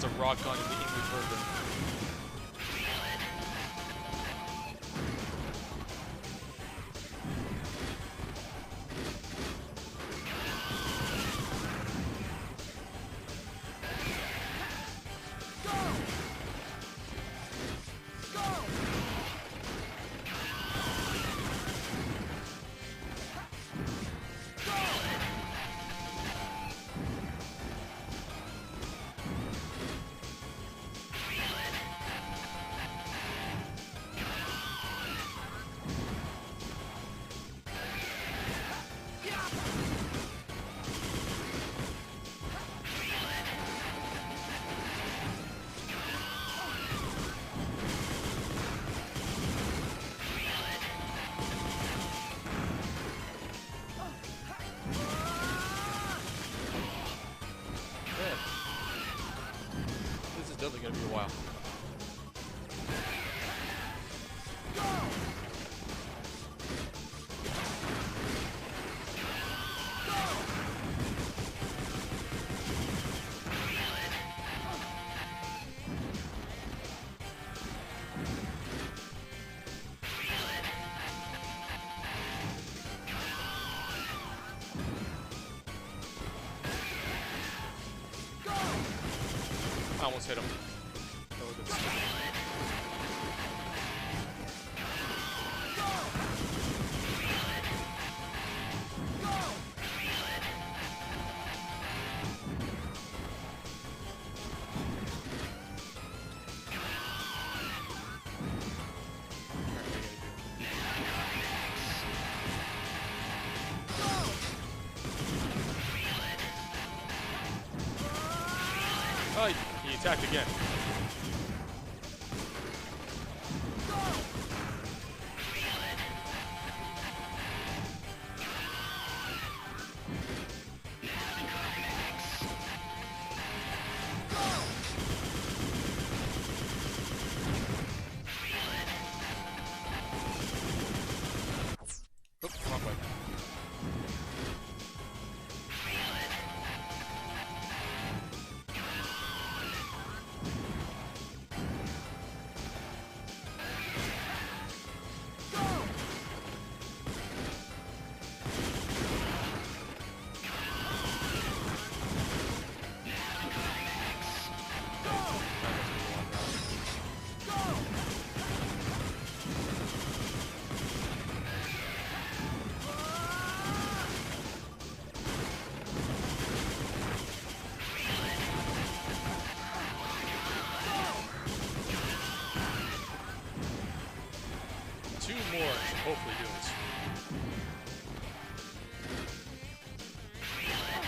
A rock on in the English version. Definitely gonna be a while. almost hit him. That would've been stupid. Oh, he attacked again. Oops, wrong way. Two more should hopefully do it.